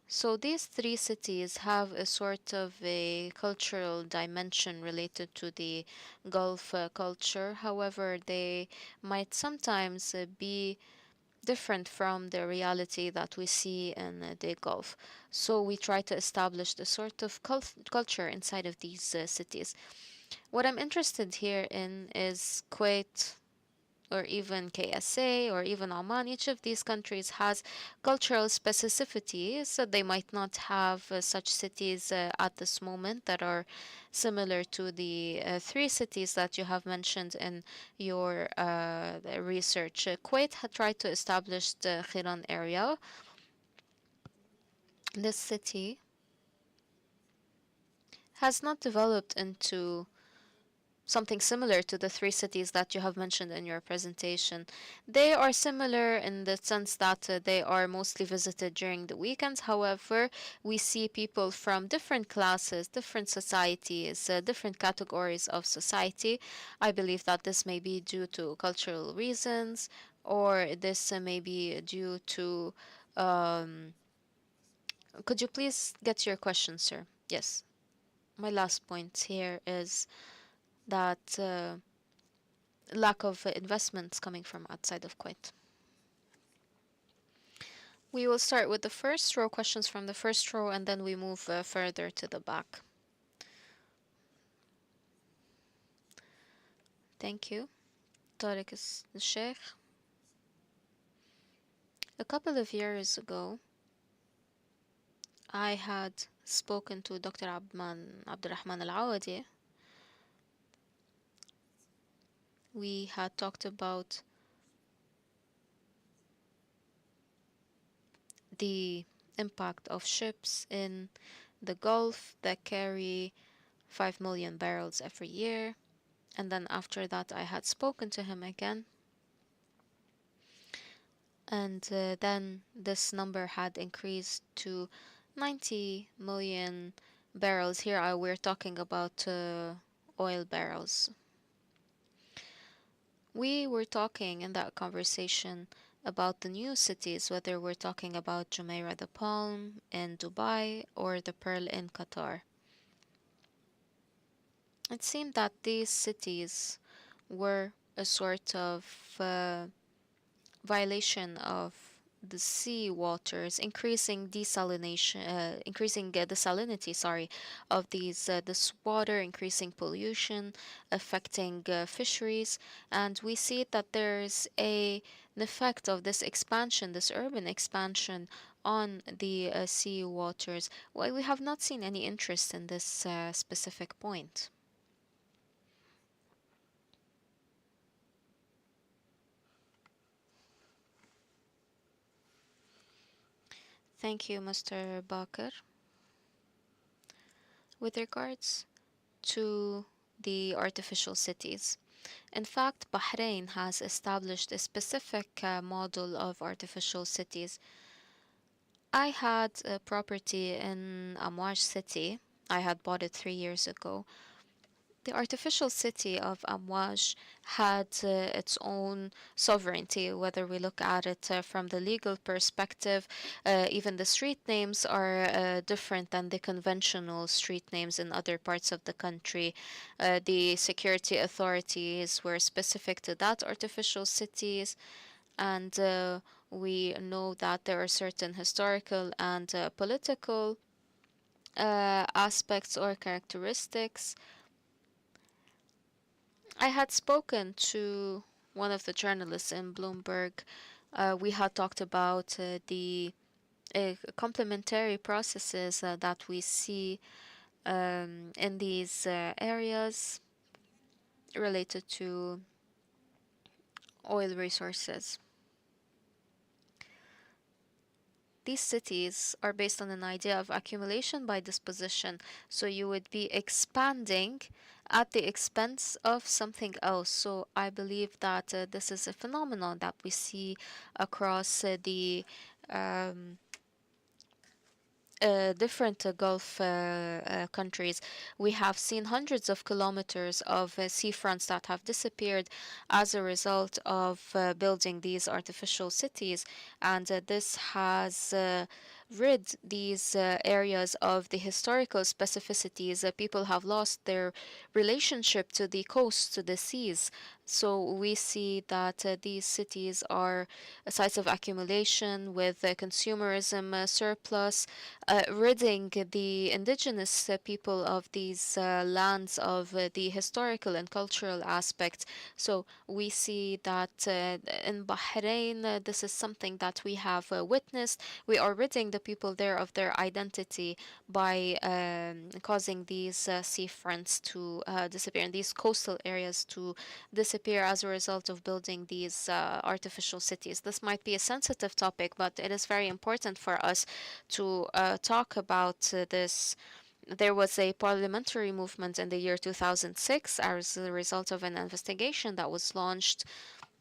So these three cities have a sort of a cultural dimension related to the Gulf culture. However, they might sometimes be different from the reality that we see in the Gulf. So we try to establish the sort of culture inside of these cities. What I'm interested here in is Kuwait, or even KSA, or even Oman. Each of these countries has cultural specificities, so they might not have such cities at this moment that are similar to the three cities that you have mentioned in your research. Kuwait had tried to establish the Khiran area. This city has not developed into something similar to the three cities that you have mentioned in your presentation. They are similar in the sense that they are mostly visited during the weekends. However, we see people from different classes, different societies, different categories of society. I believe that this may be due to cultural reasons, or this may be due to. Um, could you please get your question, sir? Yes. My last point here is that lack of investments coming from outside of Kuwait. We will start with the first row, questions from the first row, and then we move further to the back. Thank you. Tariq Sheikh. A couple of years ago, I had spoken to Dr. Abdurrahman Al-Awadi. We had talked about the impact of ships in the Gulf that carry 5 million barrels every year. And then after that, I had spoken to him again. And then this number had increased to 90 million barrels. Here we're talking about oil barrels. We were talking in that conversation about the new cities, whether we're talking about Jumeirah the Palm in Dubai or the Pearl in Qatar. It seemed that these cities were a sort of violation of the sea waters, increasing desalination, increasing the salinity, of this water, increasing pollution, affecting fisheries, and we see that there's an effect of this expansion, this urban expansion, on the sea waters. Well, we have not seen any interest in this specific point. Thank you, Mr. Bakr. With regards to the artificial cities, in fact, Bahrain has established a specific model of artificial cities. I had a property in Amwaj city. I had bought it 3 years ago. The artificial city of Amwaj had its own sovereignty, whether we look at it from the legal perspective. Even the street names are different than the conventional street names in other parts of the country. The security authorities were specific to that artificial cities, and we know that there are certain historical and political aspects or characteristics. I had spoken to one of the journalists in Bloomberg. We had talked about the complementary processes that we see in these areas related to oil resources. these cities are based on an idea of accumulation by disposition. So you would be expanding at the expense of something else. So I believe that this is a phenomenon that we see across the um, different Gulf countries. We have seen hundreds of kilometers of seafronts that have disappeared as a result of building these artificial cities, and this has rid these areas of the historical specificities. People have lost their relationship to the coast, to the seas. So we see that these cities are sites of accumulation with consumerism surplus, ridding the indigenous people of these lands of the historical and cultural aspect. So we see that in Bahrain, this is something that we have witnessed. We are ridding the people there of their identity by causing these seafronts to disappear and these coastal areas to disappear as a result of building these artificial cities. This might be a sensitive topic, but it is very important for us to talk about this. There was a parliamentary movement in the year 2006 as a result of an investigation that was launched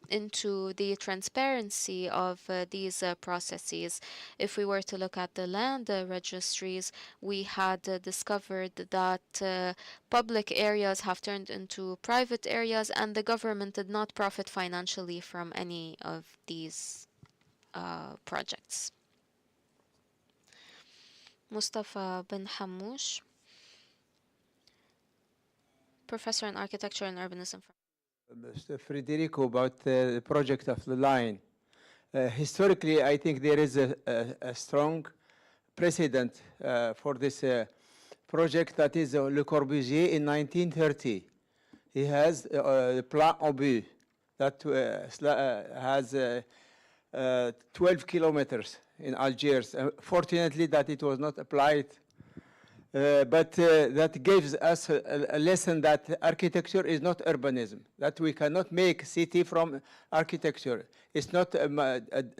into the transparency of these processes. If we were to look at the land registries, we had discovered that public areas have turned into private areas, and the government did not profit financially from any of these projects. Mustafa bin Hamouche, professor in architecture and urbanism. Mr. Federico, about the project of the line. Historically, I think there is a strong precedent for this project, that is Le Corbusier in 1930. He has the Plan Obus that has 12 kilometers in Algiers. Fortunately, that it was not applied, but that gives us a lesson that architecture is not urbanism, that we cannot make city from architecture. It's not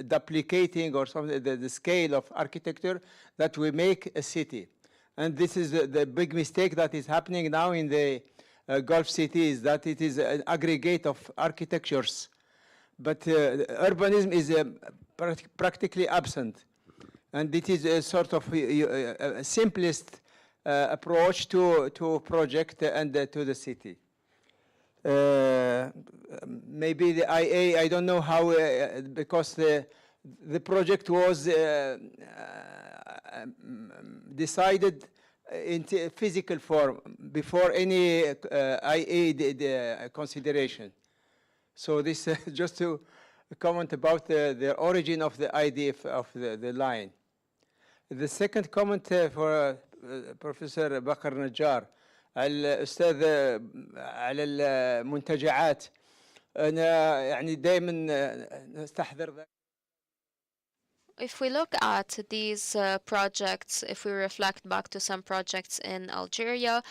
duplicating or something, the scale of architecture that we make a city. And this is the big mistake that is happening now in the Gulf cities, that it is an aggregate of architectures. But urbanism is practically absent. And it is a sort of a simplest approach to project and to the city. Maybe the IA, I don't know how, because the project was decided in physical form before any IA consideration. So this just to comment about the origin of the idea of the line. The second comment for بروفيسور بكر نجار الأستاذ على المنتجعات. أنا يعني دائما نستحضر. If we look at these projects, if we reflect back to some projects in Algeria,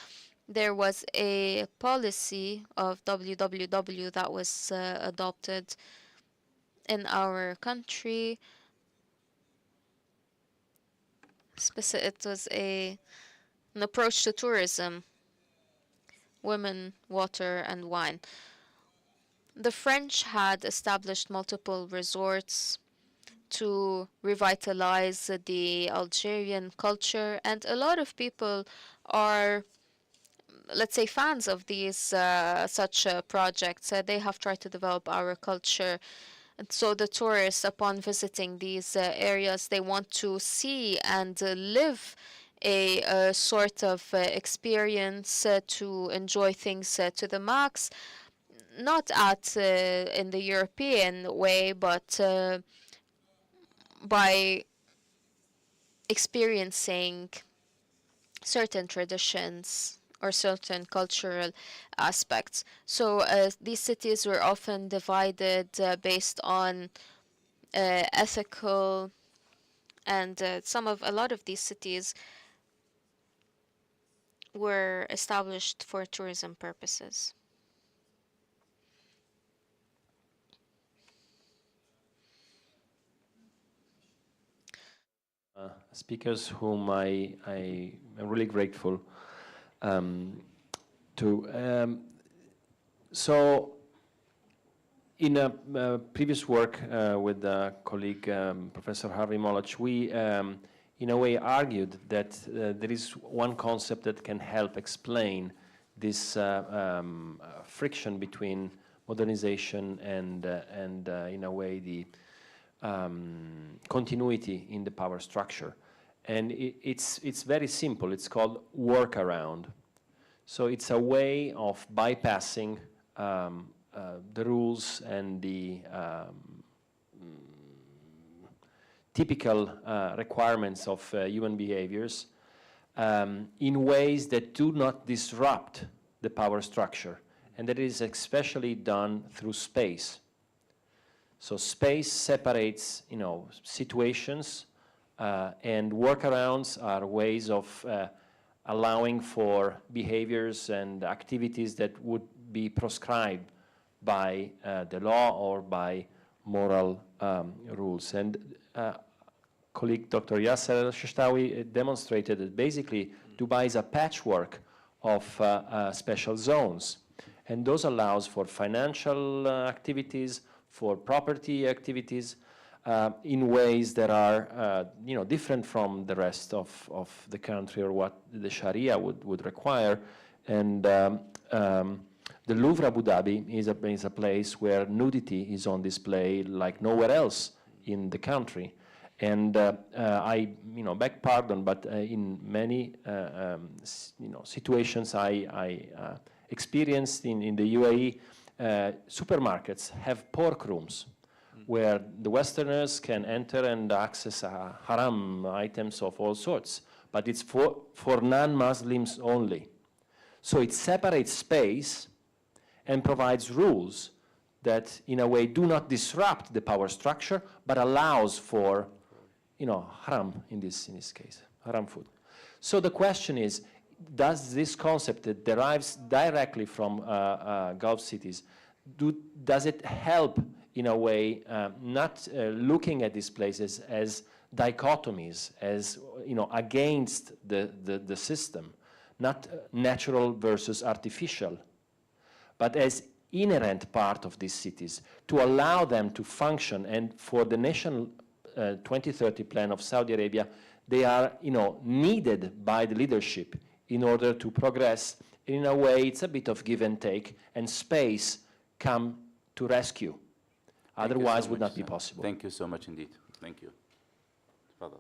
there was a policy of WWW that was adopted in our country. It was an approach to tourism, women, water, and wine. The French had established multiple resorts to revitalize the Algerian culture, and a lot of people are, let's say, fans of these such projects. They have tried to develop our culture. And so the tourists, upon visiting these areas, they want to see and live a sort of experience to enjoy things to the max, not at in the European way, but by experiencing certain traditions or certain cultural aspects. So these cities were often divided based on ethical, and a lot of these cities were established for tourism purposes. speakers whom I am really grateful to. So in a previous work with colleague Professor Harvey Mollich, we in a way argued that there is one concept that can help explain this friction between modernization and in a way the continuity in the power structure. And it's very simple. It's called workaround. So it's a way of bypassing the rules and the typical requirements of human behaviors in ways that do not disrupt the power structure. And that is especially done through space. So space separates, situations, and workarounds are ways of allowing for behaviors and activities that would be prescribed by the law or by moral rules. And colleague Dr. Yasser al-Shishtawi demonstrated that basically Dubai is a patchwork of special zones. And those allows for financial activities, for property activities, in ways that are different from the rest of the country or what the Sharia would require. And the Louvre Abu Dhabi is a place where nudity is on display like nowhere else in the country. And I beg pardon, but in many situations I experienced in the UAE, supermarkets have pork rooms where the Westerners can enter and access haram items of all sorts, but it's for non-Muslims only. So it separates space and provides rules that, in a way, do not disrupt the power structure, but allows for, haram in this case, haram food. So the question is, does this concept that derives directly from Gulf cities, does it help, in a way, not looking at these places as dichotomies, as against the system, not natural versus artificial, but as inherent part of these cities, to allow them to function. And for the National 2030 Plan of Saudi Arabia, they are needed by the leadership in order to progress. In a way, it's a bit of give and take, and space come to rescue. Otherwise, would not be possible. Thank you so much indeed. Thank you. Father.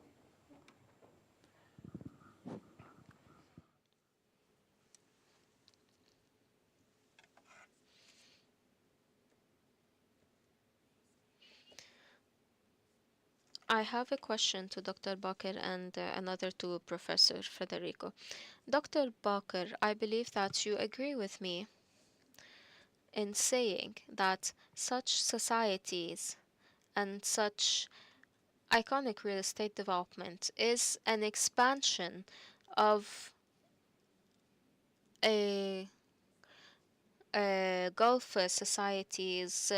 I have a question to Dr. Bakr and another to Professor Federico. Dr. Bakr, I believe that you agree with me in saying that such societies and such iconic real estate development is an expansion of a Gulf societies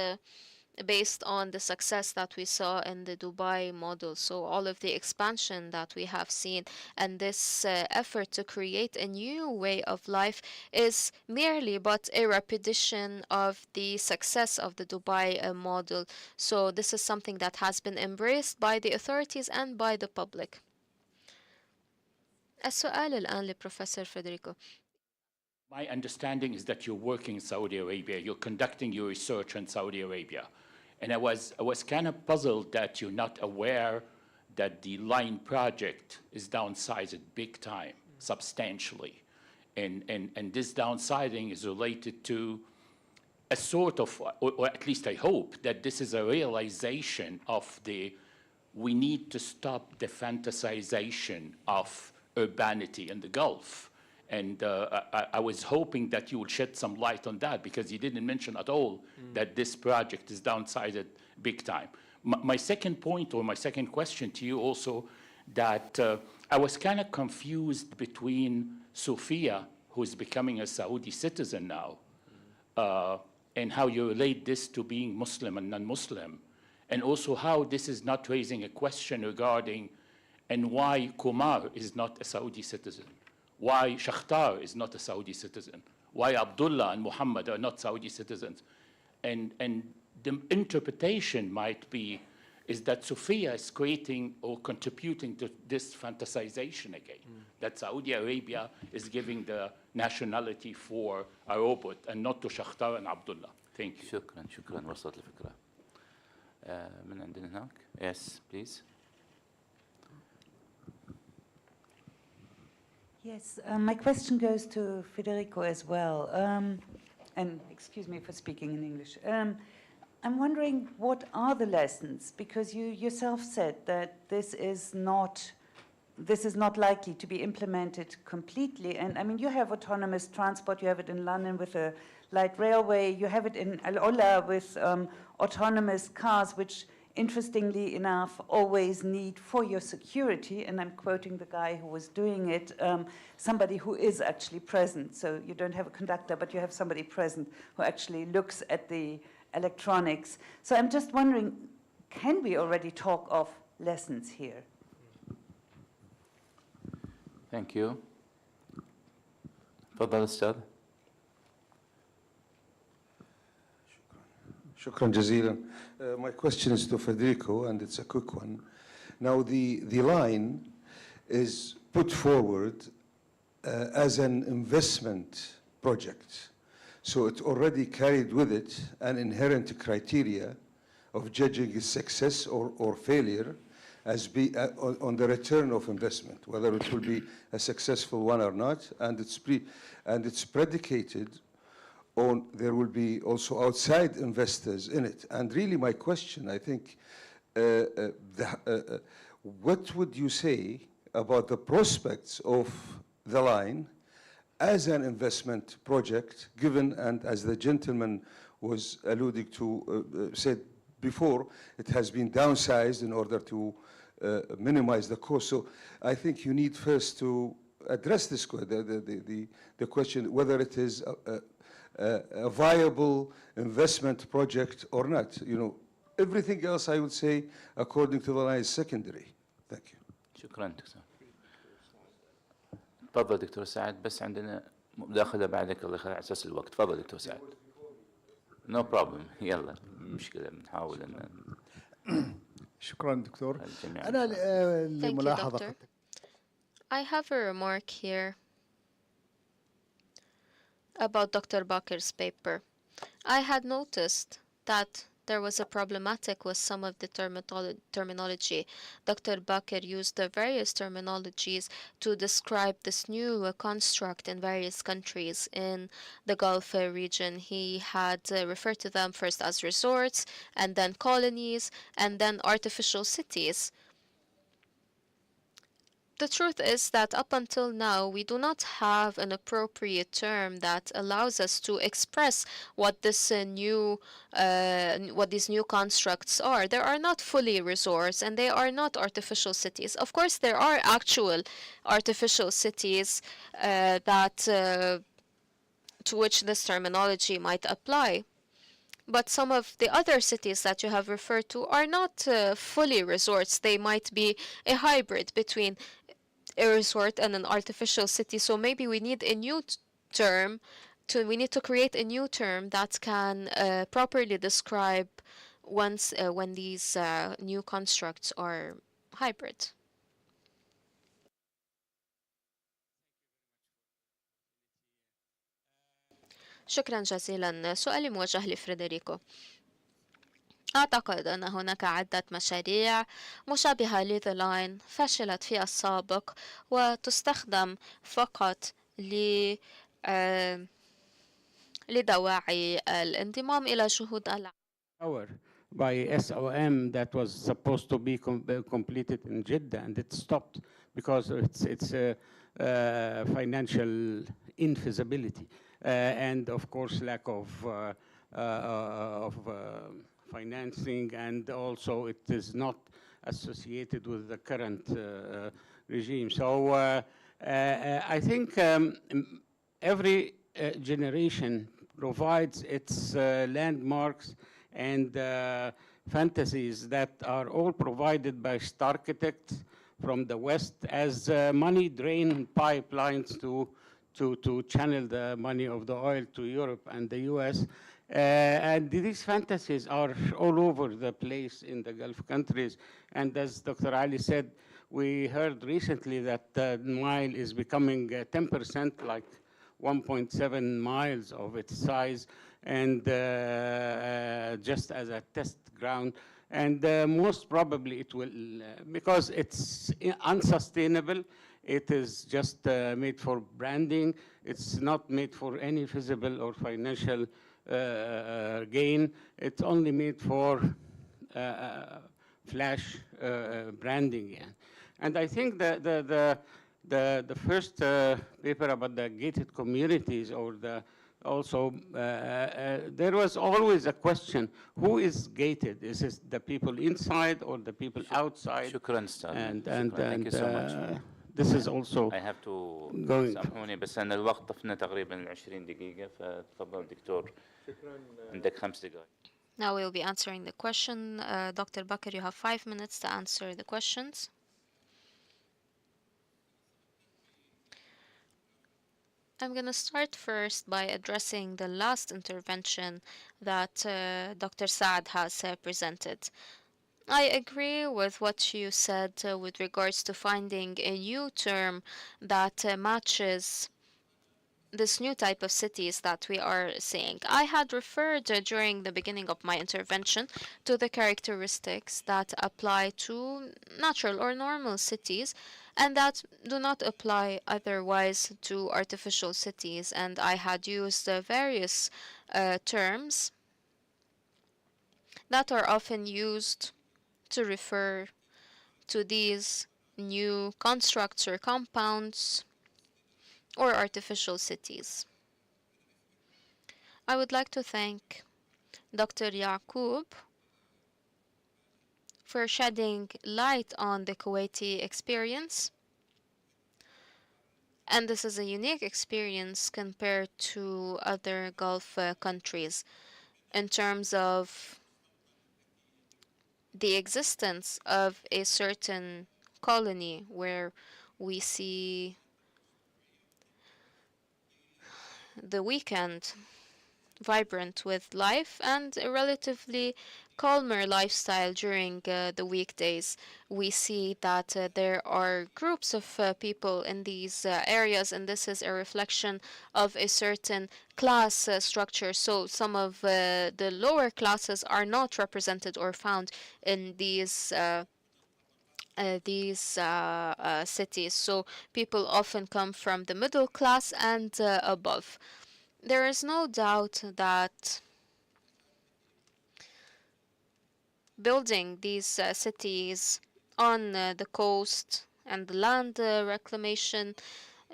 based on the success that we saw in the Dubai model. So all of the expansion that we have seen and this effort to create a new way of life is merely but a repetition of the success of the Dubai model. So this is something that has been embraced by the authorities and by the public. السؤال الآن لبروفيسور فيدريكو. My understanding is that you're working in Saudi Arabia, you're conducting your research in Saudi Arabia. And I was kind of puzzled that you're not aware that the line project is downsized big time, substantially. And this downsizing is related to a sort of, or at least I hope, that this is a realization of we need to stop the fantasization of urbanity in the Gulf. And I was hoping that you would shed some light on that, because you didn't mention at all that this project is downsized big time. My second point, or my second question to you also, that I was kind of confused between Sophia, who's becoming a Saudi citizen now, and how you relate this to being Muslim and non-Muslim, and also how this is not raising a question regarding and why Kumar is not a Saudi citizen, why Shakhtar is not a Saudi citizen, why Abdullah and Muhammad are not Saudi citizens. And the interpretation might be is that Sophia is creating or contributing to this fantasization again, that Saudi Arabia is giving the nationality for a robot and not to Shakhtar and Abdullah. Thank you. شكرا شكرا وصلت الفكرة. من عندنا هناك. Yes, please. Yes, my question goes to Federico as well. And excuse me for speaking in English. I'm wondering, what are the lessons? Because you yourself said that this is not likely to be implemented completely. And I mean, you have autonomous transport. You have it in London with a light railway. You have it in Al Ola with autonomous cars, which, interestingly enough, always need for your security, and I'm quoting the guy who was doing it, somebody who is actually present. So you don't have a conductor, but you have somebody present who actually looks at the electronics. So I'm just wondering, can we already talk of lessons here? Thank you. تفضل أستاذ. Shukran jazilan. My question is to Federico, and it's a quick one. Now, the line is put forward as an investment project. So it already carried with it an inherent criteria of judging its success or failure as on the return of investment, whether it will be a successful one or not, and it's predicated on there will be also outside investors in it. And really my question, I think, what would you say about the prospects of the line as an investment project, given, and as the gentleman was alluding to, said before, it has been downsized in order to minimize the cost. So I think you need first to address this, the question whether it is a viable investment project or not. You know, everything else I would say, according to the line, is secondary. Thank you. شكرا دكتور. تفضل دكتور سعد، بس عندنا مداخلة بعدك الله يخلي على أساس الوقت. تفضل دكتور سعد. No problem. يلا مشكلة بنحاول أن. شكرا دكتور. الجميع. أنا Thank you, لملاحظة. Doctor. I have a remark here about Dr. Bakir's paper. I had noticed that there was a problematic with some of the terminology. Dr. Bakir used the various terminologies to describe this new construct in various countries in the Gulf region. He had referred to them first as resorts, and then colonies, and then artificial cities. The truth is that up until now, we do not have an appropriate term that allows us to express what these new constructs are. They are not fully resorts, and they are not artificial cities. Of course, there are actual artificial cities to which this terminology might apply. But some of the other cities that you have referred to are not fully resorts. They might be a hybrid between a resort and an artificial city. So maybe we need a new term. We need to create a new term that can properly describe when these new constructs are hybrid. شكرا جزيلا. سؤالي موجه لفريدريكو. أعتقد أن هناك عدة مشاريع مشابهة لذا لاين فشلت في السابق وتستخدم فقط لدواعي الانضمام إلى جهود العالم. By SOM that was supposed to be completed in Jeddah, and it stopped because it's a financial infeasibility and of course lack of financing, and also it is not associated with the current regime. So I think every generation provides its landmarks and fantasies that are all provided by architects from the West as money drain pipelines to channel the money of the oil to Europe and the US. And these fantasies are all over the place in the Gulf countries. And as Dr. Ali said, we heard recently that the Nile is becoming 10%, like 1.7 miles of its size, and just as a test ground. And most probably it will, because it's unsustainable, it is just made for branding. It's not made for any visible or financial gain. It's only made for flash branding. Yeah. And I think the first paper about the gated communities, or the also, there was always a question, who is gated? Is it the people inside or the people outside? شكرا أستاذ. And Thank you so much. this is also I have to going. سامحوني بس أن الوقت طفنا تقريبا 20 دقيقة فتفضل دكتور عندك 5 دقائق. Now we'll be answering the question. Dr. Bakr, you have 5 minutes to answer the questions. I'm going to start first by addressing the last intervention that Dr. Saad has presented. I agree with what you said with regards to finding a new term that matches this new type of cities that we are seeing. I had referred during the beginning of my intervention to the characteristics that apply to natural or normal cities and that do not apply otherwise to artificial cities. And I had used various terms that are often used to refer to these new constructs or compounds or artificial cities. I would like to thank Dr. Yaqub for shedding light on the Kuwaiti experience. And this is a unique experience compared to other Gulf countries in terms of the existence of a certain colony where we see the weekend vibrant with life and a relatively calmer lifestyle during the weekdays. We see that there are groups of people in these areas, and this is a reflection of a certain class structure. So some of the lower classes are not represented or found in these cities. So people often come from the middle class and above. There is no doubt that building these cities on the coast and the land reclamation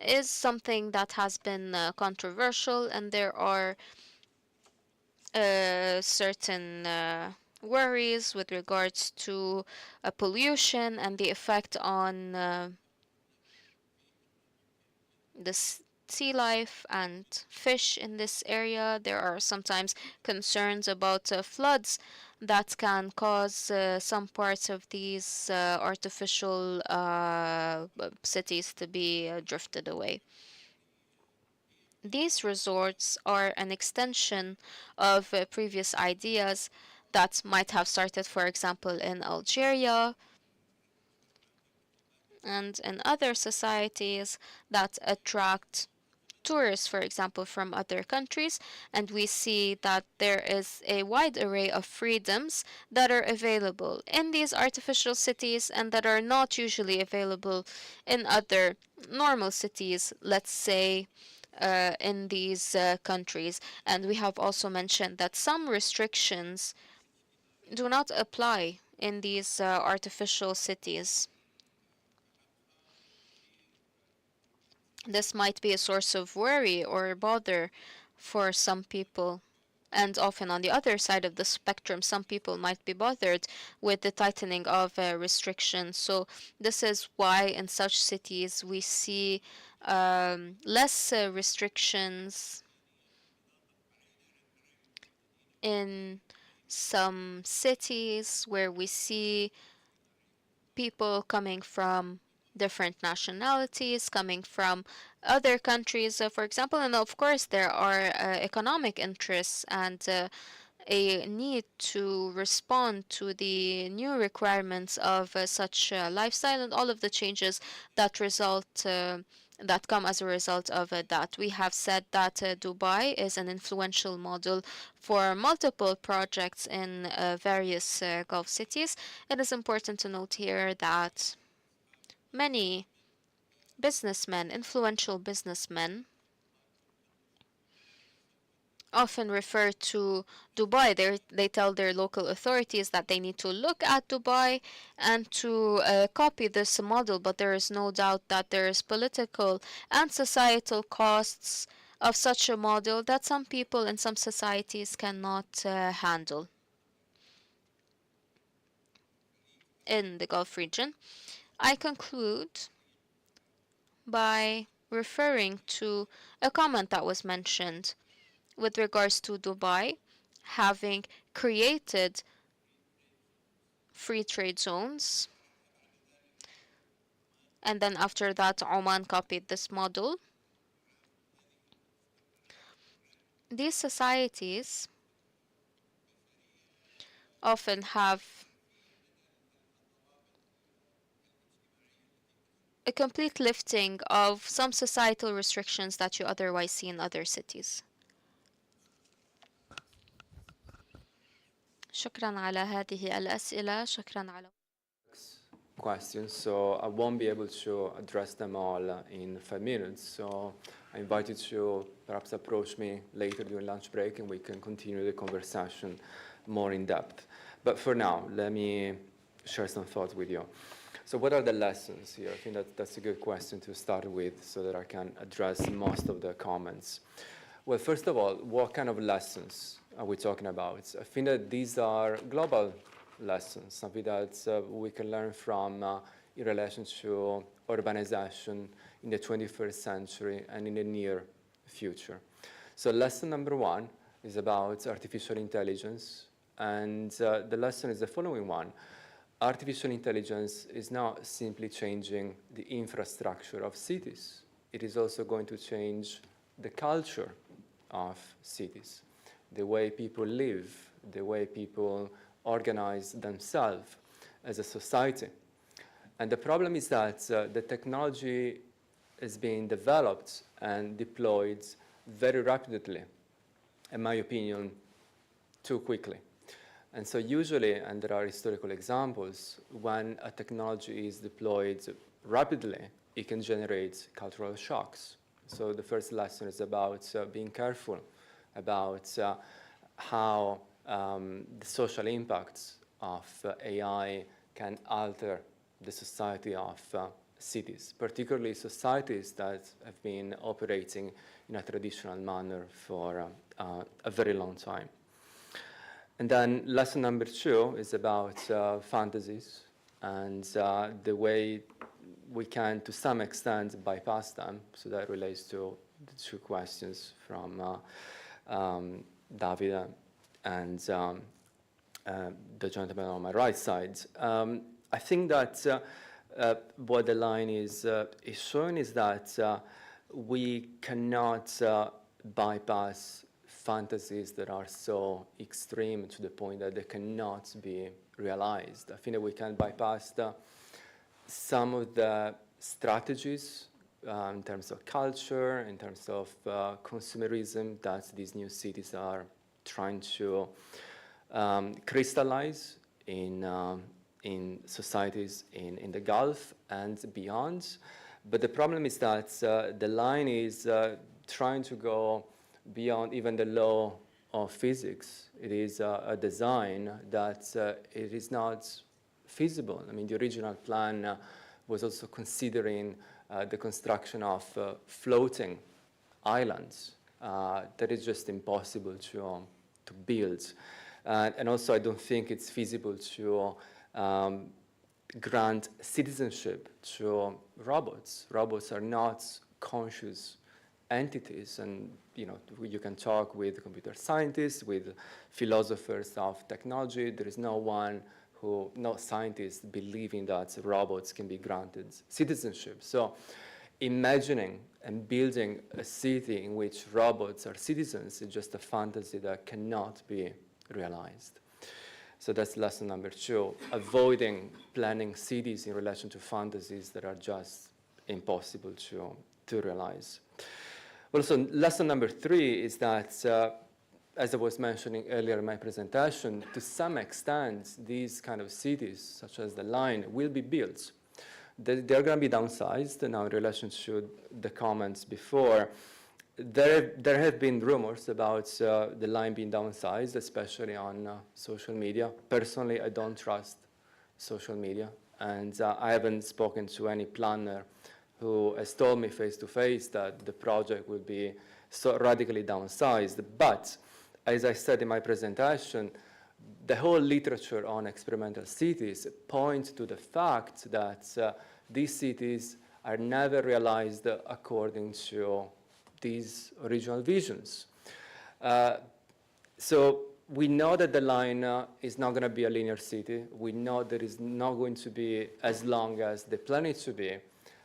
is something that has been controversial, and there are certain worries with regards to pollution and the effect on the sea life and fish in this area. There are sometimes concerns about floods that can cause some parts of these artificial cities to be drifted away. These resorts are an extension of previous ideas that might have started, for example, in Algeria and in other societies that attract tourists, for example, from other countries, and we see that there is a wide array of freedoms that are available in these artificial cities and that are not usually available in other normal cities, let's say, in these countries. And we have also mentioned that some restrictions do not apply in these artificial cities. This might be a source of worry or bother for some people. And often on the other side of the spectrum, some people might be bothered with the tightening of restrictions. So this is why in such cities we see less restrictions in some cities where we see people coming from different nationalities, coming from other countries, for example, and of course there are economic interests and a need to respond to the new requirements of such lifestyle and all of the changes that that come as a result of that. We have said that Dubai is an influential model for multiple projects in various Gulf cities. It is important to note here that many businessmen, influential businessmen, often refer to Dubai. They tell their local authorities that they need to look at Dubai and to copy this model, but there is no doubt that there is political and societal costs of such a model that some people in some societies cannot handle in the Gulf region. I conclude by referring to a comment that was mentioned with regards to Dubai having created free trade zones. And then after that, Oman copied this model. These societies often have a complete lifting of some societal restrictions that you otherwise see in other cities. شكرا على هذه الأسئلة. شكرا على questions, so I won't be able to address them all in 5 minutes. So I invite you to perhaps approach me later during lunch break and we can continue the conversation more in depth. But for now, let me share some thoughts with you. So what are the lessons here? I think that's a good question to start with so that I can address most of the comments. Well, first of all, what kind of lessons are we talking about? I think that these are global lessons, something that we can learn from in relation to urbanization in the 21st century and in the near future. So lesson number one is about artificial intelligence, and the lesson is the following one. Artificial intelligence is not simply changing the infrastructure of cities. It is also going to change the culture of cities, the way people live, the way people organize themselves as a society. And the problem is that the technology is being developed and deployed very rapidly, in my opinion, too quickly. And so usually, and there are historical examples, when a technology is deployed rapidly, it can generate cultural shocks. So the first lesson is about being careful about how the social impacts of AI can alter the society of cities, particularly societies that have been operating in a traditional manner for a very long time. And then lesson number two is about fantasies and the way we can, to some extent, bypass them. So that relates to the two questions from Davide and the gentleman on my right side. I think that what the line is showing is that we cannot bypass fantasies that are so extreme to the point that they cannot be realized. I think that we can bypass some of the strategies in terms of culture, in terms of consumerism that these new cities are trying to crystallize in societies in the Gulf and beyond. But the problem is that the line is trying to go beyond even the law of physics. It is a design that it is not feasible. I mean, the original plan was also considering the construction of floating islands that is just impossible to build. And also, I don't think it's feasible to grant citizenship to robots. Robots are not conscious entities, and you can talk with computer scientists, with philosophers of technology. There is no one who, not scientists, believing that robots can be granted citizenship. So imagining and building a city in which robots are citizens is just a fantasy that cannot be realized. So that's lesson number 2, avoiding planning cities in relation to fantasies that are just impossible to realize. Also, lesson number 3 is that, as I was mentioning earlier in my presentation, to some extent, these kind of cities, such as the Line, will be built. They're going to be downsized. Now, in relation to the comments before, there have been rumors about the Line being downsized, especially on social media. Personally, I don't trust social media, and I haven't spoken to any planner who has told me face-to-face that the project will be so radically downsized. But, as I said in my presentation, the whole literature on experimental cities points to the fact that these cities are never realized according to these original visions. So we know that the Line is not going to be a linear city. We know that it's not going to be as long as they plan it to be.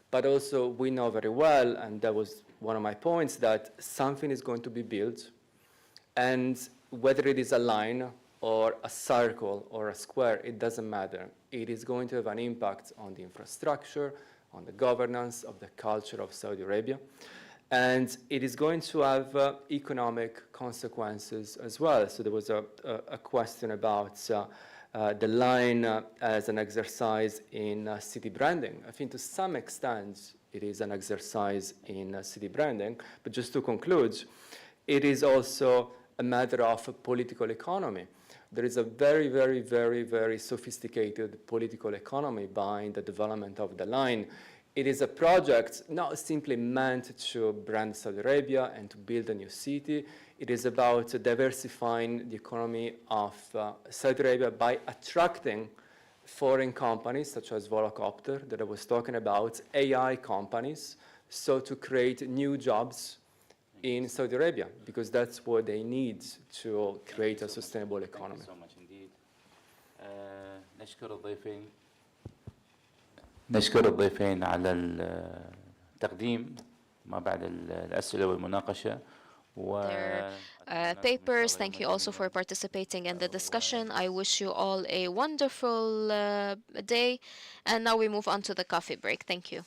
But also we know very well, and that was one of my points, that something is going to be built. And whether it is a line or a circle or a square, it doesn't matter. It is going to have an impact on the infrastructure, on the governance of the culture of Saudi Arabia. And it is going to have economic consequences as well. So there was a question about the Line as an exercise in city branding. I think to some extent it is an exercise in city branding. But just to conclude, it is also a matter of political economy. There is a very, very, very, very sophisticated political economy behind the development of the Line. It is a project not simply meant to brand Saudi Arabia and to build a new city. It is about diversifying the economy of Saudi Arabia by attracting foreign companies such as Volocopter that I was talking about, AI companies, so to create new jobs in Saudi Arabia, because that's what they need to create a sustainable economy. Thank you so much indeed. نشكر الضيفين على التقديم ما بعد الأسئلة والمناقشة. Papers, thank you also for participating in the discussion. I wish you all a wonderful day. And now we move on to the coffee break. Thank you.